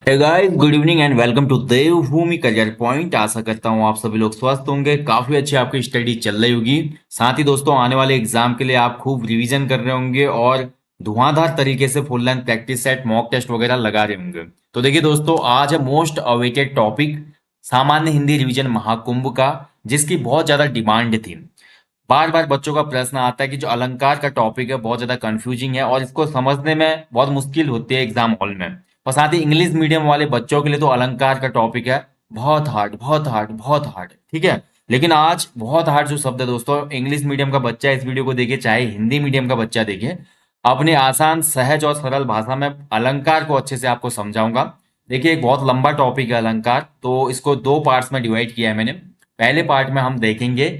Hey guys, good evening and welcome to Devbhoomi career point. आशा करता हूँ आप सभी लोग स्वस्थ होंगे, काफी अच्छी आपकी स्टडी चल रही होगी। साथ ही दोस्तों, आने वाले एग्जाम के लिए आप खूब रिवीजन कर रहे होंगे और धुआंधार तरीके से full length practice set mock test वगैरह लगा रहे होंगे। तो देखिए दोस्तों, आज है मोस्ट अवेटेड टॉपिक सामान्य हिंदी रिवीजन महाकुंभ का, जिसकी बहुत ज्यादा डिमांड थी। बार बार बच्चों का प्रश्न आता है कि जो अलंकार का टॉपिक है बहुत ज्यादा कंफ्यूजिंग है और इसको समझने में बहुत मुश्किल होती है एग्जाम हॉल में। और साथ ही इंग्लिश मीडियम वाले बच्चों के लिए तो अलंकार का टॉपिक है बहुत हार्ड, बहुत हार्ड, बहुत हार्ड। ठीक है, लेकिन आज बहुत हार्ड जो शब्द है दोस्तों, इंग्लिश मीडियम का बच्चा इस वीडियो को देखे चाहे हिंदी मीडियम का बच्चा देखे, अपने आसान, सहज और सरल भाषा में अलंकार को अच्छे से आपको समझाऊंगा। देखिए, एक बहुत लंबा टॉपिक है अलंकार, तो इसको दो पार्ट्स में डिवाइड किया है मैंने। पहले पार्ट में हम देखेंगे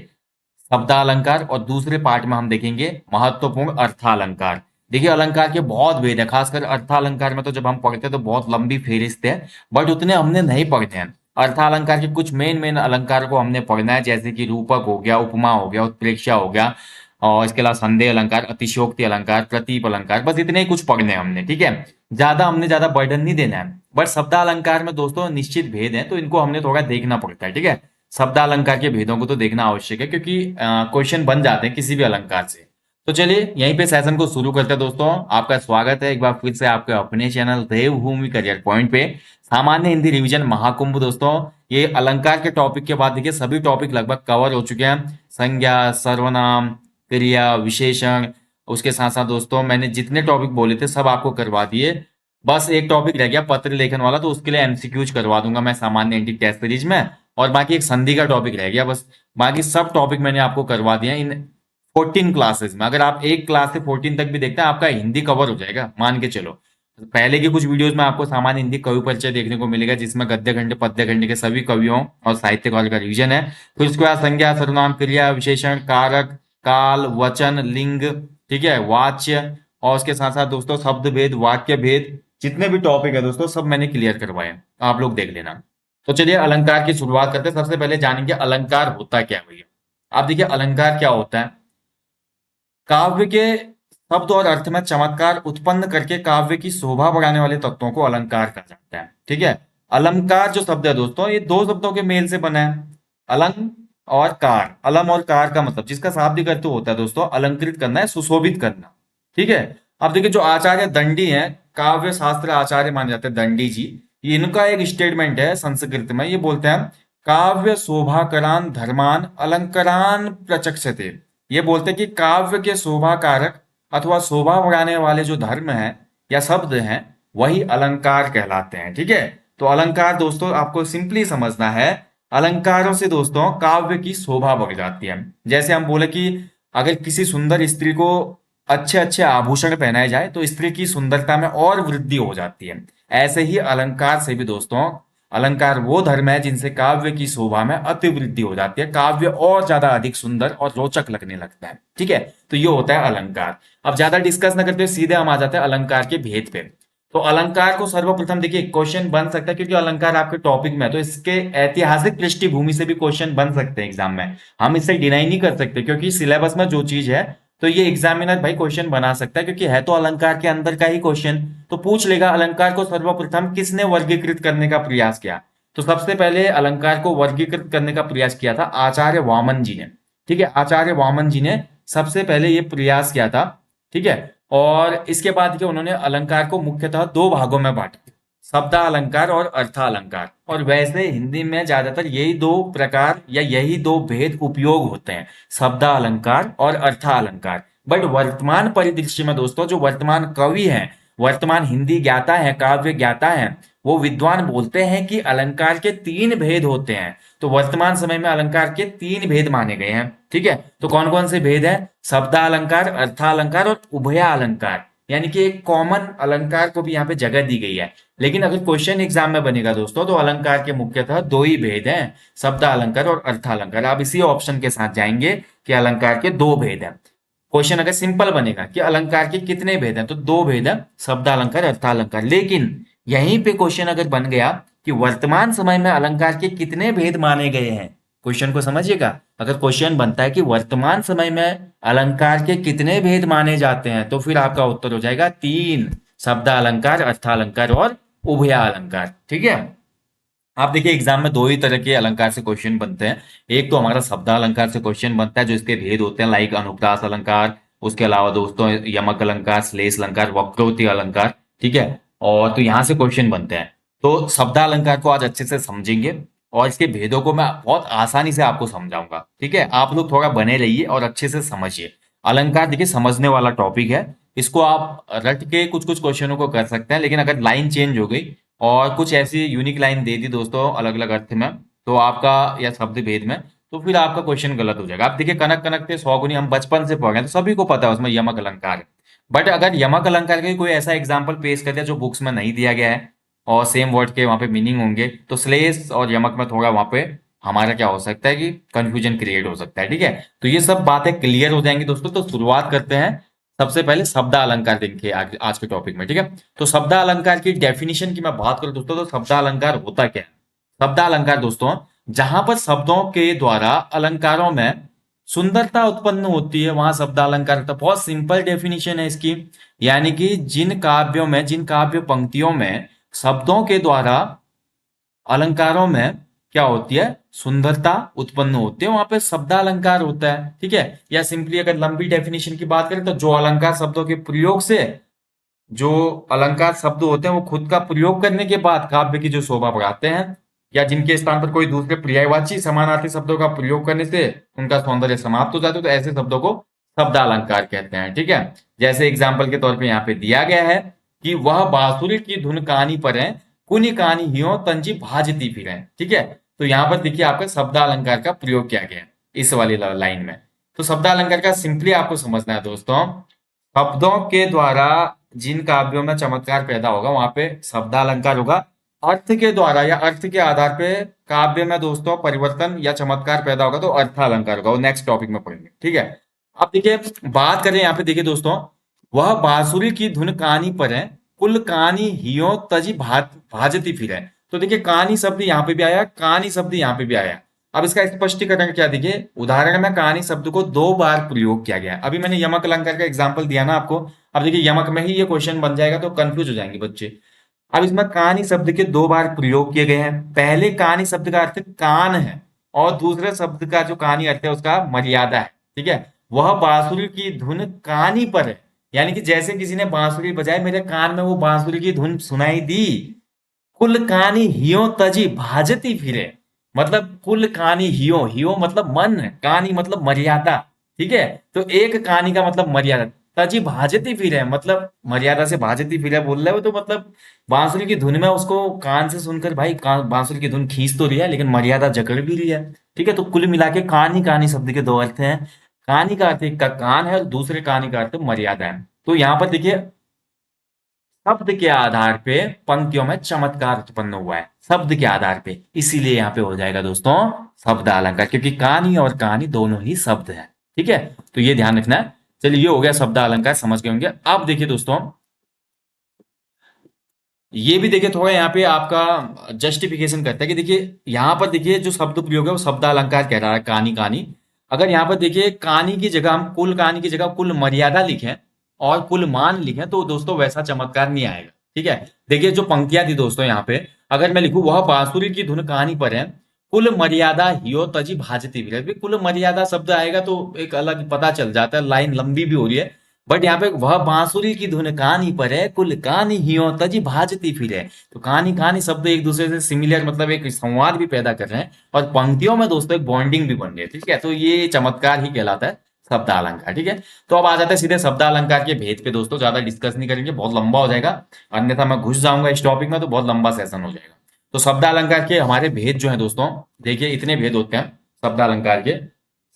शब्दालंकार और दूसरे पार्ट में हम देखेंगे महत्वपूर्ण अर्थालंकार। देखिए, अलंकार के बहुत भेद है, खासकर अर्थालंकार में तो जब हम पढ़ते हैं तो बहुत लंबी फेहरिस्त है, बट उतने हमने नहीं पढ़ते हैं। अर्थालंकार के कुछ मेन मेन अलंकार को हमने पढ़ना है, जैसे कि रूपक हो गया, उपमा हो गया, उत्प्रेक्षा हो गया, और इसके अलावा संदेह अलंकार, अतिशयोक्ति अलंकार, प्रतीप अलंकार, बस इतने ही कुछ पढ़ने हैं हमने। ठीक है, ज्यादा बर्डन नहीं देना है। बट शब्दालंकार में दोस्तों निश्चित भेद है, तो इनको हमने थोड़ा देखना पड़ता है। ठीक है, शब्दालंकार के भेदों को तो देखना आवश्यक है, क्योंकि क्वेश्चन बन जाते हैं किसी भी अलंकार से। तो चलिए यहीं पे सेशन को शुरू करते हैं दोस्तों। आपका स्वागत है एक बार फिर से आपके अपने चैनल देवभूमि करियर पॉइंट पे। सामान्य हिंदी रिवीजन महाकुंभ दोस्तों, ये अलंकार के टॉपिक के बाद देखिए सभी टॉपिक लगभग कवर हो चुके हैं। संज्ञा, सर्वनाम, क्रिया, विशेषण, उसके साथ साथ दोस्तों मैंने जितने टॉपिक बोले थे सब आपको करवा दिए। बस एक टॉपिक रह गया पत्र लेखन वाला, तो उसके लिए एमसीक्यूज करवा दूंगा मैं सामान्य हिंदी टेस्ट सीरीज में। और बाकी एक संधि का टॉपिक रह गया बस। बाकी सब टॉपिक मैंने आपको करवा दिया इन 14 क्लासेस में। अगर आप एक क्लास से 14 तक भी देखते हैं, आपका हिंदी कवर हो जाएगा, मान के चलो। पहले की कुछ वीडियोस में आपको सामान्य हिंदी कवि परिचय देखने को मिलेगा, जिसमें गद्य खंड पद्य खंड के सभी कवियों और साहित्यकार का रिवीजन है। फिर उसके बाद संज्ञा, सर्वनाम, क्रिया, विशेषण, कारक, काल, वचन, लिंग, ठीक है, वाच्य, और उसके साथ साथ दोस्तों शब्द भेद, वाक्य भेद, जितने भी टॉपिक है दोस्तों सब मैंने क्लियर करवाए हैं, आप लोग देख लेना। तो चलिए अलंकार की शुरुआत करते हैं। सबसे पहले जानेंगे अलंकार होता क्या है भैया। आप देखिए, अलंकार क्या होता है। काव्य के शब्द और अर्थ में चमत्कार उत्पन्न करके काव्य की शोभा बढ़ाने वाले तत्वों को अलंकार कहा जाता है। ठीक है, अलंकार जो शब्द है दोस्तों, ये दो शब्दों के मेल से बना है, अलंग और कार। अलम और कार का मतलब, जिसका शाब्दिक अर्थ होता है दोस्तों अलंकृत करना है, सुशोभित करना। ठीक है, अब देखिए जो आचार्य दंडी हैं, काव्य शास्त्र आचार्य माने जाते हैं दंडी जी, ये इनका एक स्टेटमेंट है संस्कृत में, ये बोलते हैं काव्य शोभाकरान धर्मान अलंकरान प्रचक्षते। ये बोलते हैं कि काव्य के शोभा कारक अथवा शोभा बढ़ाने वाले जो धर्म हैं या शब्द हैं, वही अलंकार कहलाते हैं। ठीक है, तो अलंकार दोस्तों आपको सिंपली समझना है, अलंकारों से दोस्तों काव्य की शोभा बढ़ जाती है। जैसे हम बोले कि अगर किसी सुंदर स्त्री को अच्छे अच्छे आभूषण पहनाए जाए तो स्त्री की सुंदरता में और वृद्धि हो जाती है। ऐसे ही अलंकार से भी दोस्तों, अलंकार वो धर्म है जिनसे काव्य की शोभा में अति वृद्धि हो जाती है, काव्य और ज्यादा अधिक सुंदर और रोचक लगने लगता है। ठीक है, तो ये होता है अलंकार। अब ज्यादा डिस्कस न करते हुए सीधे हम आ जाते हैं अलंकार के भेद पे। तो अलंकार को सर्वप्रथम देखिए क्वेश्चन बन सकता है, क्योंकि अलंकार आपके टॉपिक में है, तो इसके ऐतिहासिक पृष्ठभूमि से भी क्वेश्चन बन सकते हैं एग्जाम में। हम इससे डिनाई नहीं कर सकते, क्योंकि सिलेबस में जो चीज है तो ये एग्जामिनर भाई क्वेश्चन बना सकता है, क्योंकि है तो अलंकार के अंदर का ही क्वेश्चन। तो पूछ लेगा अलंकार को सर्वप्रथम किसने वर्गीकृत करने का प्रयास किया। तो सबसे पहले अलंकार को वर्गीकृत करने का प्रयास किया था आचार्य वामन जी ने। ठीक है, आचार्य वामन जी ने सबसे पहले ये प्रयास किया था। ठीक है, और इसके बाद के उन्होंने अलंकार को मुख्यतः दो भागों में बांटा, शब्दा अलंकार और अर्थालंकार। और वैसे हिंदी में ज्यादातर यही दो प्रकार या यही दो भेद उपयोग होते हैं, शब्दा अलंकार और अर्थालंकार। बट वर्तमान परिदृश्य में दोस्तों, जो वर्तमान कवि हैं, वर्तमान हिंदी ज्ञाता है, काव्य ज्ञाता है, वो विद्वान बोलते हैं कि अलंकार के तीन भेद होते हैं। तो वर्तमान समय में अलंकार के तीन भेद माने गए हैं। ठीक है, तो कौन कौन से भेद हैं? शब्दालंकार, अर्थालंकार और उभया अलंकार। यानी कि एक कॉमन अलंकार को भी यहाँ पे जगह दी गई है। लेकिन अगर क्वेश्चन एग्जाम में बनेगा दोस्तों, तो अलंकार के मुख्यतः दो ही भेद हैं, शब्दालंकार और अर्थालंकार। आप इसी ऑप्शन के साथ जाएंगे कि अलंकार के दो भेद हैं। क्वेश्चन अगर सिंपल बनेगा कि अलंकार के कितने भेद हैं, तो दो भेद हैं, शब्दालंकार, अर्थालंकार। लेकिन यहीं पे क्वेश्चन अगर बन गया कि वर्तमान समय में अलंकार के कितने भेद माने गए हैं, क्वेश्चन को समझिएगा। अगर क्वेश्चन बनता है कि वर्तमान समय में अलंकार के कितने भेद माने जाते हैं, तो फिर आपका उत्तर हो जाएगा तीन, शब्दालंकार, अर्थालंकार और उभया अलंकार। ठीक है, आप देखिए एग्जाम में दो ही तरह के अलंकार से क्वेश्चन बनते हैं। एक तो हमारा शब्दालंकार से क्वेश्चन बनता है जो इसके भेद होते हैं, लाइक अनुप्रास अलंकार, उसके अलावा दोस्तों यमक अलंकार, श्लेष अलंकार, वक्रोक्ति अलंकार। ठीक है, और तो यहाँ से क्वेश्चन बनते हैं। तो शब्दालंकार को आज अच्छे से समझेंगे और इसके भेदों को मैं बहुत आसानी से आपको समझाऊंगा। ठीक है, आप लोग थोड़ा बने रहिए और अच्छे से समझिए। अलंकार देखिए समझने वाला टॉपिक है, इसको आप रट के कुछ कुछ क्वेश्चनों को कर सकते हैं, लेकिन अगर लाइन चेंज हो गई और कुछ ऐसी यूनिक लाइन दे दी दोस्तों अलग अलग अर्थ में, तो आपका या शब्द भेद में, तो फिर आपका क्वेश्चन गलत हो जाएगा। आप देखिए कनक कनक के सौगुनी हम बचपन से पढ़ रहे हैं तो सभी को पता है उसमें यमक अलंकार है। बट अगर यमक अलंकार का कोई ऐसा एग्जाम्पल पेश कर दिया जो बुक्स में नहीं दिया गया है और सेम वर्ड के वहां पे मीनिंग होंगे, तो श्लेष और यमक में थोड़ा वहां पे हमारा क्या हो सकता है कि कंफ्यूजन क्रिएट हो सकता है। ठीक है, तो ये सब बातें क्लियर हो जाएंगी दोस्तों। तो शुरुआत करते हैं सबसे पहले शब्दालंकार देखिए आज आज के टॉपिक में। ठीक है, तो शब्दालंकार की डेफिनेशन की मैं बात करूं दोस्तों, तो शब्दालंकार होता क्या है? शब्दालंकार दोस्तों जहां पर शब्दों के द्वारा अलंकारों में सुंदरता उत्पन्न होती है वहां शब्दालंकार होता है। बहुत सिंपल डेफिनेशन है इसकी, यानी कि जिन काव्यों में, जिन काव्य पंक्तियों में शब्दों के द्वारा अलंकारों में क्या होती है, सुंदरता उत्पन्न होती है, वहां पे शब्दालंकार होता है। ठीक है, या सिंपली अगर लंबी डेफिनेशन की बात करें तो जो अलंकार शब्दों के प्रयोग से, जो अलंकार शब्द होते हैं वो खुद का प्रयोग करने के बाद काव्य की जो शोभा बढ़ाते हैं, या जिनके स्थान पर कोई दूसरे पर्यायवाची समानार्थी शब्दों का प्रयोग करने से उनका सौंदर्य समाप्त हो जाता है, तो ऐसे शब्दों को शब्दालंकार कहते हैं। ठीक है, जैसे एग्जाम्पल के तौर पे यहाँ पे दिया गया है कि वह बांसुरी की धुन कानी पर है, कुनी कानी हियो तंजी भाजती फिरे। ठीक है, तो यहाँ पर देखिए आपका शब्दालंकार का प्रयोग किया गया है इस वाली लाइन में। तो शब्दालंकार का सिंपली आपको समझना है दोस्तों, शब्दों के द्वारा जिन काव्यों में चमत्कार पैदा होगा वहां पे शब्दालंकार होगा। अर्थ के द्वारा या अर्थ के आधार पे काव्य में दोस्तों परिवर्तन या चमत्कार पैदा होगा तो अर्थालंकार होगा। वो नेक्स्ट टॉपिक में पढ़ेंगे। ठीक है, अब देखिए बात करें यहाँ पे, देखिए दोस्तों वह बांसुरी की धुन कानी पर है, कुल कानी हियो तजी भाजती फिरे। तो देखिए कानी शब्द यहाँ पे भी आया, कानी शब्द यहाँ पे भी आया। अब इसका स्पष्टीकरण क्या, देखिए उदाहरण में कहानी शब्द को दो बार प्रयोग किया गया है। अभी मैंने यमक अलंकार का एग्जांपल दिया ना आपको, अब देखिए यमक में ही ये क्वेश्चन बन जाएगा तो कंफ्यूज हो जाएंगे बच्चे। अब इसमें कहानी शब्द के दो बार प्रयोग किए गए हैं। पहले कहानी शब्द का अर्थ कान है और दूसरे शब्द का जो कहानी अर्थ है उसका मर्यादा है। ठीक है, वह बांसुरी की धुन कानी पर है, यानी कि जैसे किसी ने बांसुरी बजाई मेरे कान में वो बांसुरी की धुन सुनाई दी। कुल कहानी हियो तजी भाजती फिरे, मतलब कुल कहानी हियो, हियो मतलब मन, कहानी मतलब मर्यादा। ठीक है, तो एक कहानी का मतलब मर्यादा, तजी भाजती फिरे मतलब मर्यादा से भाजती फिरे बोल रहे हो, तो मतलब बांसुरी की धुन में उसको कान से सुनकर भाई बांसुरी की धुन खींच तो रही है लेकिन मर्यादा जकड़ भी रही है। ठीक है, तो कुल मिला के कहानी, कहानी शब्द के दो अर्थ हैं। कहानी का अर्थ एक का कान है और दूसरे कहानी का अर्थ मर्यादा है। तो यहाँ पर देखिए शब्द के आधार पे पंक्तियों में चमत्कार उत्पन्न हुआ है, शब्द के आधार पे, इसीलिए यहाँ पे हो जाएगा दोस्तों शब्द अलंकार, क्योंकि कहानी और कहानी दोनों ही शब्द है। ठीक है, तो ये ध्यान रखना है। चलिए ये हो गया शब्द अलंकार, समझ गए होंगे। अब देखिए दोस्तों ये भी देखिए थोड़ा यहाँ पे आपका जस्टिफिकेशन करता है कि देखिए यहाँ पर देखिए जो शब्द प्रयोग है वो शब्द अलंकार कह रहा है, कहानी कहानी। अगर यहाँ पर देखिए कहानी की जगह हम कुल कहानी की जगह कुल मर्यादा लिखें और कुल मान लिखें तो दोस्तों वैसा चमत्कार नहीं आएगा। ठीक है, देखिए जो पंक्तियां थी दोस्तों यहाँ पे, अगर मैं लिखूं वह बांसुरी की धुन कहानी पर है, कुल मर्यादा हियो तजी भाजती भी, कुल मर्यादा शब्द आएगा तो एक अलग पता चल जाता है, लाइन लंबी भी हो रही है। बट यहाँ पे वह बांसुरी की धुन कहानी पर है, कुल कहानी हियो तजी भाजती फिरे, तो कहानी कहानी शब्द एक दूसरे से सिमिलर, मतलब एक संवाद भी पैदा कर रहे हैं और पंक्तियों में दोस्तों एक बॉन्डिंग भी बन रही है। ठीक है, तो ये चमत्कार ही कहलाता है शब्दालंकार। ठीक है, तो अब आ जाते हैं सीधे शब्दालंकार के भेद पे दोस्तों, ज्यादा डिस्कस नहीं करेंगे, बहुत लंबा हो जाएगा, अन्यथा मैं घुस जाऊंगा इस टॉपिक में तो बहुत लंबा सेशन हो जाएगा। तो शब्दालंकार के हमारे भेद जो है दोस्तों, देखिए इतने भेद होते हैं शब्दालंकार के।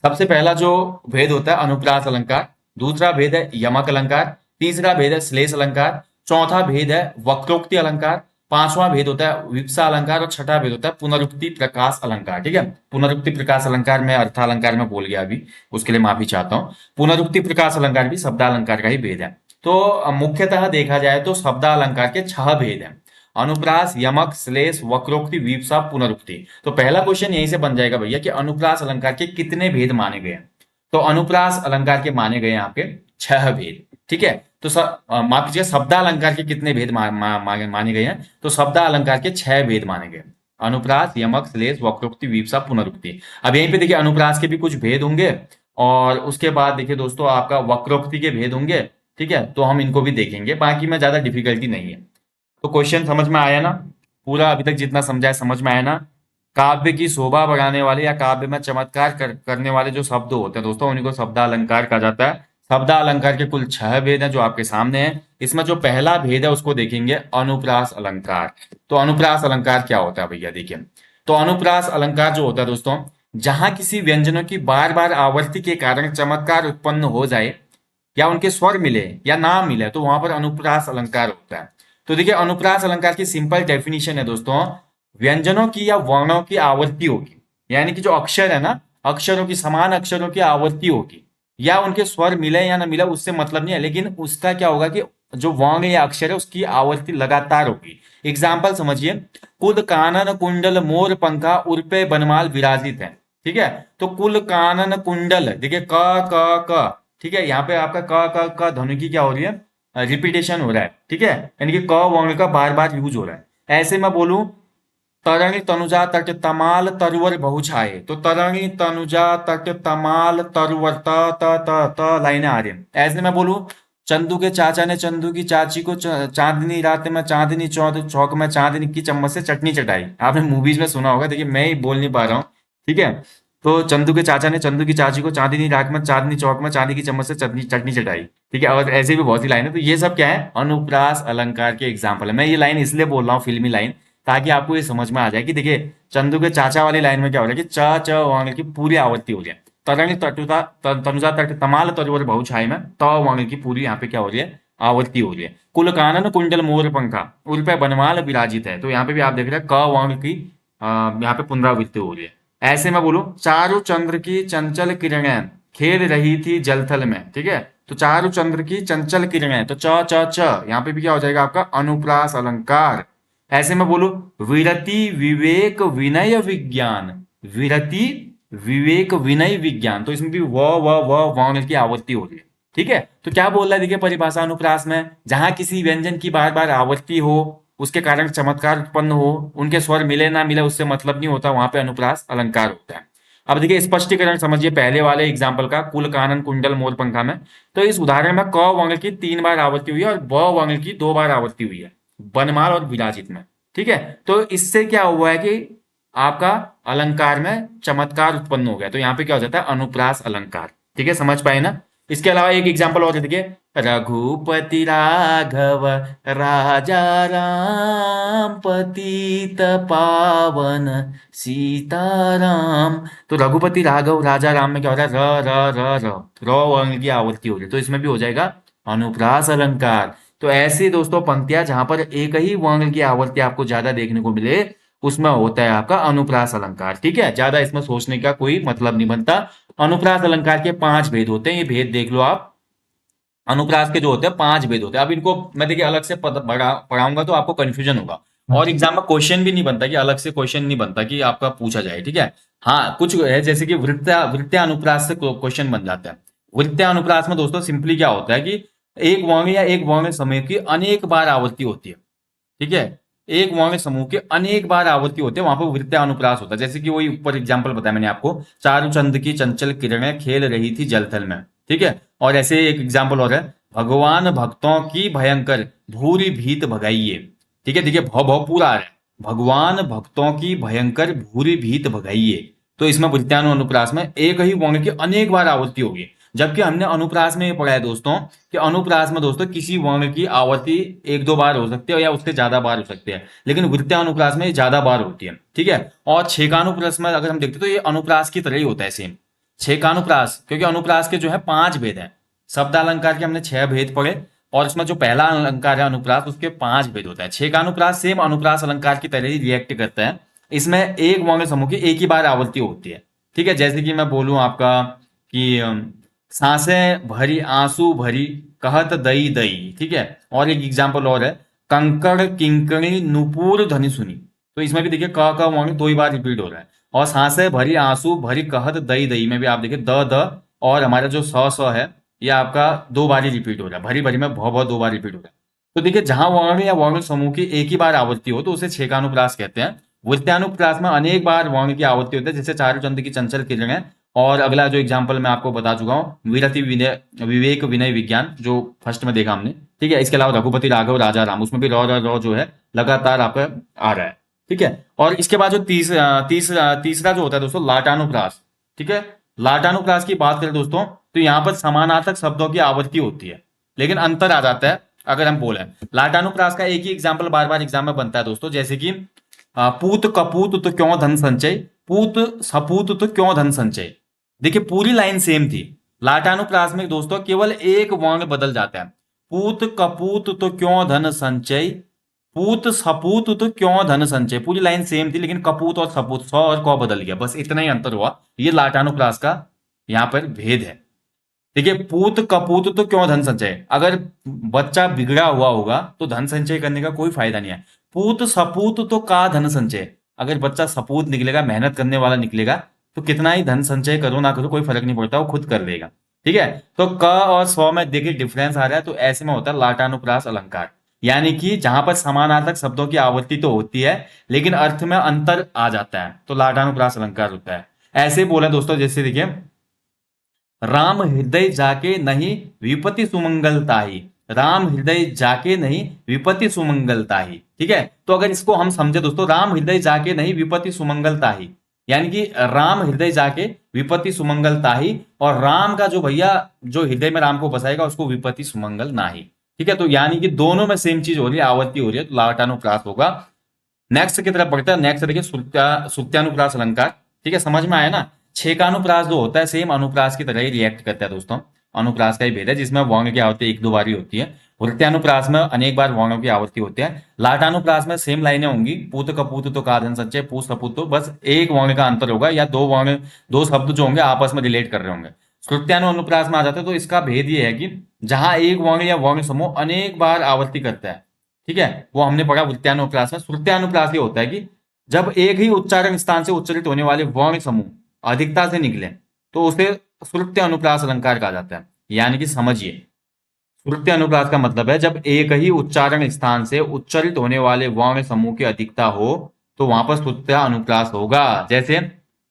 सबसे पहला जो भेद होता है अनुप्रास अलंकार, दूसरा भेद है यमक अलंकार, तीसरा भेद है श्लेष अलंकार, चौथा भेद है वक्रोक्ति अलंकार, पांचवा भेद होता है विप्सा अलंकार और छठा भेद होता है पुनरुक्ति प्रकाश अलंकार। ठीक है, पुनरुक्ति प्रकाश अलंकार में अर्थालंकार में बोल गया अभी, उसके लिए माफी चाहता हूं। पुनरुक्ति प्रकाश अलंकार भी शब्दालंकार का ही भेद है। तो मुख्यतः देखा जाए तो शब्दालंकार के 6 भेद हैं, अनुप्रास, यमक, श्लेष, वक्रोक्ति, विप्सा, पुनरुक्ति। तो पहला क्वेश्चन यहीं से बन जाएगा भैया कि अनुप्रास अलंकार के कितने भेद माने गए हैं। तो अनुप्रास अलंकार के माने गए यहाँ पे 6 भेद। ठीक है, तो तो माफ कीजिए, शब्दालंकार के कितने भेद माने गए हैं? तो शब्दालंकार के 6 भेद माने गए। अनुप्रास, यमक, श्लेष, वक्रोक्ति, विवक्षा, पुनरुक्ति। अब यहीं पे देखिए अनुप्रास के भी कुछ भेद होंगे, और उसके बाद देखिए दोस्तों आपका वक्रोक्ति के भेद होंगे। ठीक है, तो हम इनको भी देखेंगे, बाकी में ज्यादा डिफिकल्टी नहीं है। तो क्वेश्चन समझ में आया ना? पूरा अभी तक जितना समझा है समझ में आया ना? काव्य की शोभा बढ़ाने वाले या काव्य में चमत्कार करने वाले जो शब्द होते हैं दोस्तों, उन्हीं को शब्दालंकार कहा जाता है। शब्दालंकार के कुल 6 भेद हैं जो आपके सामने हैं। इसमें जो पहला भेद है उसको देखेंगे, अनुप्रास अलंकार। तो अनुप्रास अलंकार क्या होता है भैया? देखिए, तो अनुप्रास अलंकार जो होता है दोस्तों, जहां किसी व्यंजनों की बार बार आवृत्ति के कारण चमत्कार उत्पन्न हो जाए, या उनके स्वर मिले या ना मिले, तो वहां पर अनुप्रास अलंकार होता है। तो देखिए, अनुप्रास अलंकार की सिंपल डेफिनेशन है दोस्तों, व्यंजनों की या वर्णों की आवृत्ति होगी, यानी कि जो अक्षर है ना, अक्षरों की, समान अक्षरों की आवृत्ति होगी, या उनके स्वर मिले या ना मिले उससे मतलब नहीं है, लेकिन उसका क्या होगा कि जो वर्ण या अक्षर है उसकी आवृत्ति लगातार होगी। एग्जाम्पल समझिए, कुल कानन कुंडल मोर पंखा उर्पे बनमाल विराजित है। ठीक है, तो कुल कानन कुंडल, देखिए क क क, ठीक है, यहाँ पे आपका क क क ध्वनि की क्या हो रही है? रिपीटेशन हो रहा है। ठीक है, यानी कि क वर्ण का बार बार यूज हो रहा है। ऐसे मैं बोलूं, तरणी तनुजा तट तमाल तरवर बहुछाए, तो तरणी तनुजा तट तमाल तरवर, त त त त लाइनें आ रही हैं। ऐसे मैं बोलूं, चंदू के चाचा ने चंदू की चाची को चांदनी रात में चांदनी चौक में चांदनी की चम्मच से चटनी चटाई। आपने मूवीज में सुना होगा, देखिए मैं ही बोल नहीं पा रहा हूँ। ठीक है, तो चंदू के चाचा ने चंदू की चाची को चांदनी रात में चांदनी चौक में चांदी की चम्मच से चटनी चटनी चटाई। ठीक है, और ऐसे भी बहुत सी लाइन है। तो ये सब क्या है? अनुप्रास अलंकार के एग्जाम्पल है। मैं ये लाइन इसलिए बोल रहा हूँ, फिल्मी लाइन, ताकि आपको ये समझ में आ जाए कि देखिए, चंदू के चाचा वाली लाइन में क्या हो रहा है कि च च वर्ण की पूरी आवृत्ति हो रही है। तरंग तटुता तनुजा तट तमाल तरुवर बहुछाई में त वर्ण की पूरी यहाँ पे क्या हो रही है? आवृत्ति हो रही है। कुल कानन कुंडल मोर पंखा उर्पे बनमाल विराजित है, तो यहाँ पे भी आप देख रहे हैं क वर्ण की यहाँ पे पुनरावृत्ति हो रही है। ऐसे में बोलूं, चारु चंद्र की चंचल किरणें खेल रही थी जलथल में। ठीक है, तो चारु चंद्र की चंचल किरणें, तो च च च यहाँ पे भी क्या हो जाएगा आपका? अनुप्रास अलंकार। ऐसे में बोलो, विरति विवेक विनय विज्ञान, विरति विवेक विनय विज्ञान, तो इसमें भी व वर्ण की आवृत्ति हो रही है। ठीक है, तो क्या बोल रहा है देखिए परिभाषा अनुप्रास में, जहां किसी व्यंजन की बार बार आवृत्ति हो, उसके कारण चमत्कार उत्पन्न हो, उनके स्वर मिले ना मिले उससे मतलब नहीं होता, वहां पे अनुप्रास अलंकार होता है। अब देखिए स्पष्टीकरण समझिए पहले वाले एग्जाम्पल का, कुल कानन कुंडल मोर पंखा में। तो इस उदाहरण में क वर्ण की 3 बार आवृत्ति हुई है और ब वर्ण की 2 बार आवृत्ति हुई है, बनमाल और विराजित में। ठीक है, तो इससे क्या हुआ है कि आपका अलंकार में चमत्कार उत्पन्न हो गया, तो यहाँ पे क्या हो जाता है? अनुप्रास अलंकार। ठीक है, समझ पाए ना? इसके अलावा एक एग्जाम्पल और देखिए, रघुपति राघव राजा राम पतित पावन सीताराम। तो रघुपति राघव राजा राम में क्या हो रहा है? र वर्ण की आवृत्ति हो रही है, तो इसमें भी हो जाएगा अनुप्रास अलंकार। तो ऐसी दोस्तों पंक्तियां जहां पर एक ही वर्ण की आवृत्ति आपको ज्यादा देखने को मिले, उसमें होता है आपका अनुप्रास अलंकार। ठीक है, ज्यादा इसमें सोचने का कोई मतलब नहीं बनता। अनुप्रास अलंकार के 5 भेद होते हैं, ये भेद देख लो आप। अनुप्रास के जो होते हैं 5 भेद होते हैं। अब इनको मैं देखिए अलग से पढ़ाऊंगा तो आपको कंफ्यूजन होगा, और एग्जाम में क्वेश्चन भी नहीं बनता कि अलग से क्वेश्चन नहीं बनता कि आपका पूछा जाए। ठीक है, हाँ कुछ है जैसे कि वृत्त्या अनुप्रास से क्वेश्चन बन जाता है। वृत्त्या अनुप्रास में दोस्तों सिंपली क्या होता है कि एक वर्ण या एक वर्ण समूह की अनेक बार आवृत्ति होती है। ठीक है, एक वर्ण समूह के अनेक बार आवृत्ति होते हैं, वहां पर वृत्तीय अनुप्रास होता है। जैसे कि वही ऊपर एग्जांपल बताया मैंने आपको, चारु चंद की चंचल किरणें खेल रही थी जलथल में। ठीक है, और ऐसे एक एग्जांपल और है, भगवान भक्तों की भयंकर भूरी भीत भगाइए। ठीक है, देखिए भव भव पूरा आ रहा है, भगवान भक्तों की भयंकर भूरी भीत भगाइए। तो इसमें वृत्त्यानु अनुप्रास में एक ही वर्ण की अनेक बार आवृत्ति होगी। जबकि हमने अनुप्रास में ये पढ़ा है दोस्तों कि अनुप्रास में दोस्तों किसी वर्ण की आवृत्ति 1-2 बार हो सकती है या उससे ज्यादा बार हो सकती है, लेकिन वृत्तीय अनुप्रास में ज्यादा बार होती है। ठीक है, और छेकानुप्रास में अगर हम देखते हैं तो ये अनुप्रास की तरह ही होता है सेम छेकानुप्रास, क्योंकि अनुप्रास के जो है 5 भेद हैं। शब्दालंकार के हमने 6 भेद पढ़े, और उसमें जो पहला अलंकार है अनुप्रास, उसके 5 भेद होता है। छेकानुप्रास सेम अनुप्रास अलंकार की तरह ही रिएक्ट करता है। इसमें एक वर्ण समूह की एक ही बार आवृत्ति होती है। ठीक है, जैसे कि मैं बोलूं आपका कि सांसें भरी आंसू भरी कहत दई दई। ठीक है, और एक एग्जाम्पल और है, कंकड़ किंकणी नुपुर ध्वनि सुनी। तो इसमें भी देखिए क का वर्ण 2 ही बार रिपीट हो रहा है। और सांसें भरी आंसू भरी कहत दई दई में भी आप देखिए द और हमारा जो स है ये आपका 2 बार ही रिपीट हो रहा है, भरी भरी में बहुत बहुत 2 बार रिपीट हो रहा है। तो देखिए जहां वर्ण या वर्ण समूह की एक ही बार आवृत्ति हो तो उसे छेकानुप्रास कहते हैं। वृत्तानुप्रास में अनेक बार वर्ण की आवृत्ति होती है, जैसे चारुचंद्र की चंचल किरणें, और अगला जो एग्जाम्पल मैं आपको बता चुका हूँ विरति विनय विवेक विनय विज्ञान, जो फर्स्ट में देखा हमने। ठीक है, इसके अलावा रघुपति राघव राजा राम, उसमें भी रौ जो है लगातार आपका आ रहा है। ठीक है, और इसके बाद जो तीसरा जो होता है दोस्तों लाटानुप्रास। ठीक है, लाटानुप्रास की बात करें दोस्तों तो यहाँ पर समानार्थक शब्दों की आवृत्ति होती है, लेकिन अंतर आ जाता है अगर हम बोले। लाटानुप्रास का एक ही एग्जाम्पल बार बार एग्जाम में बनता है दोस्तों, जैसे कि पूत कपूत तो क्यों धन संचय, पूत सपूत तो क्यों धन संचय। देखिए पूरी लाइन सेम थी। लाटानुप्रास में दोस्तों केवल एक वर्ण बदल जाता है। पूत कपूत तो क्यों धन संचय, पूत सपूत तो क्यों धन संचय, पूरी लाइन सेम थी, लेकिन कपूत और सपूत सौ और कौ बदल गया, बस इतना ही अंतर हुआ। ये लाटानुप्रास का यहाँ पर भेद है। देखिए पूत कपूत तो क्यों धन संचय, अगर बच्चा बिगड़ा हुआ होगा तो धन संचय करने का कोई फायदा नहीं है। पूत सपूत तो का धन संचय, अगर बच्चा सपूत निकलेगा, मेहनत करने वाला निकलेगा, तो कितना ही धन संचय करो ना करो कोई फर्क नहीं पड़ता, वो खुद कर लेगा। ठीक है, तो क और स्व में देखिए डिफरेंस आ रहा है, तो ऐसे में होता है लाटानुप्रास अलंकार। यानी कि जहां पर समानार्थक शब्दों की आवृत्ति तो होती है लेकिन अर्थ में अंतर आ जाता है, तो लाटानुप्रास अलंकार होता है। ऐसे बोले दोस्तों, जैसे देखिए राम हृदय जाके नहीं विपति सुमंगलता ही, राम हृदय जाके नहीं विपति सुमंगलता ही। ठीक है, तो अगर इसको हम समझे दोस्तों, राम हृदय जाके नहीं विपति सुमंगलता ही, यानी कि राम हृदय जाके विपति सुमंगलता ही, और राम का जो भैया जो हृदय में राम को बसाएगा उसको विपति सुमंगल ना ही। ठीक है, तो यानी कि दोनों में सेम चीज हो रही है, आवृत्ति हो रही है, तो लाटानुप्रास होगा। नेक्स्ट की तरफ बढ़ते हैं। नेक्स्ट देखिए सुत्यानुप्रास अलंकार। ठीक है, समझ में आया ना। छेकानुप्रास जो होता है सेम अनुप्रास की तरह ही रिएक्ट करता है दोस्तों। अनुप्रास का ही भेद है, जिसमें वर्ण की आवृत्ति एक दो बार ही होती है। वृत्यानुप्रास में अनेक बार वर्णों की आवृत्ति होती है। लाटानुप्रास में सेम लाइनें होंगी, पूत कपूत तो का धन संचय, पूत सपूत तो, बस एक वर्ण का अंतर होगा, या दो वर्ण दो शब्द जो होंगे आपस में रिलेट कर रहे होंगे। श्रुत्यानु अनुप्रास में आ जाते हैं तो इसका भेद ये है कि जहां एक वर्ण या वर्ण समूह अनेक बार आवृत्ति करता है, ठीक है, वो हमने पढ़ा वृत्यानुप्रास में। श्रुत्यानुप्रास ये होता है कि जब एक ही उच्चारण स्थान से उच्चरित होने वाले वर्ण समूह अधिकता से निकले तो उसे श्रुत्य अनुप्रास अलंकार कहा जाता है। यानी कि समझिए, श्रुत्य अनुप्रास का मतलब है जब एक ही उच्चारण स्थान से उच्चरित होने वाले वर्ण समूह की अधिकता हो तो वहां पर श्रुत्य अनुप्रास होगा। जैसे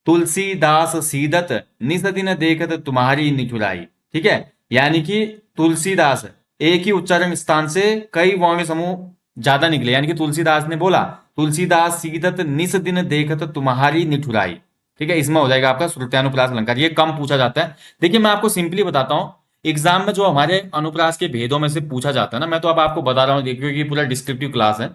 तुलसीदास सीदत निस दिन देखत तुम्हारी निठुराई। ठीक है, यानी कि तुलसीदास एक ही उच्चारण स्थान से कई वर्ण समूह ज्यादा निकले, यानी कि तुलसीदास ने बोला तुलसीदास सीदत निस दिन देखत तुम्हारी निठुराई। ठीक है, इसमें हो जाएगा आपका श्रुत्यानुप्रास अलंकार। ये कम पूछा जाता है। देखिए मैं आपको सिंपली बताता हूं, एग्जाम में जो हमारे अनुप्रास के भेदों में से पूछा जाता है ना, मैं तो अब आपको बता रहा हूँ, देखिए क्योंकि ये पूरा डिस्क्रिप्टिव क्लास है,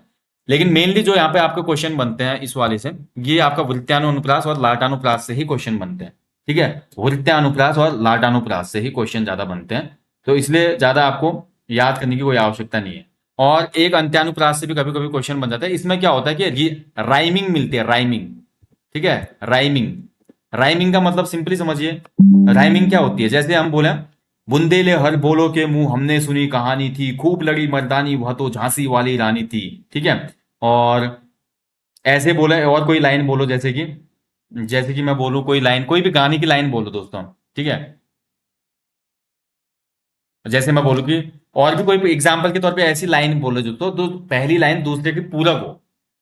लेकिन मेनली जो यहाँ पे आपके क्वेश्चन बनते हैं इस वाले से, ये आपका वृत्यानुप्रास और लाटानुप्रास से ही क्वेश्चन बनते हैं। ठीक है, वृत्यानुप्रास और लाटानुप्रास से ही क्वेश्चन ज्यादा बनते हैं, तो इसलिए ज्यादा आपको याद करने की कोई आवश्यकता नहीं है। और एक अंत्यानुप्रास से भी कभी कभी क्वेश्चन बन जाता है। इसमें क्या होता है कि राइमिंग मिलती है, राइमिंग। ठीक है, राइमिंग, राइमिंग का मतलब सिंपली समझिए, राइमिंग क्या होती है, जैसे हम बोले बुंदेले हर बोलो के मुंह हमने सुनी कहानी थी, खूब लड़ी मर्दानी वह तो झांसी वाली रानी थी। ठीक है, और ऐसे बोले, और कोई लाइन बोलो, जैसे कि मैं बोलूं कोई लाइन, कोई भी गाने की लाइन बोलो दोस्तों। ठीक है, जैसे मैं बोलूं कि और भी कोई एग्जाम्पल के तौर पे ऐसी लाइन बोलो जो तो पहली लाइन दूसरे की पूरक हो,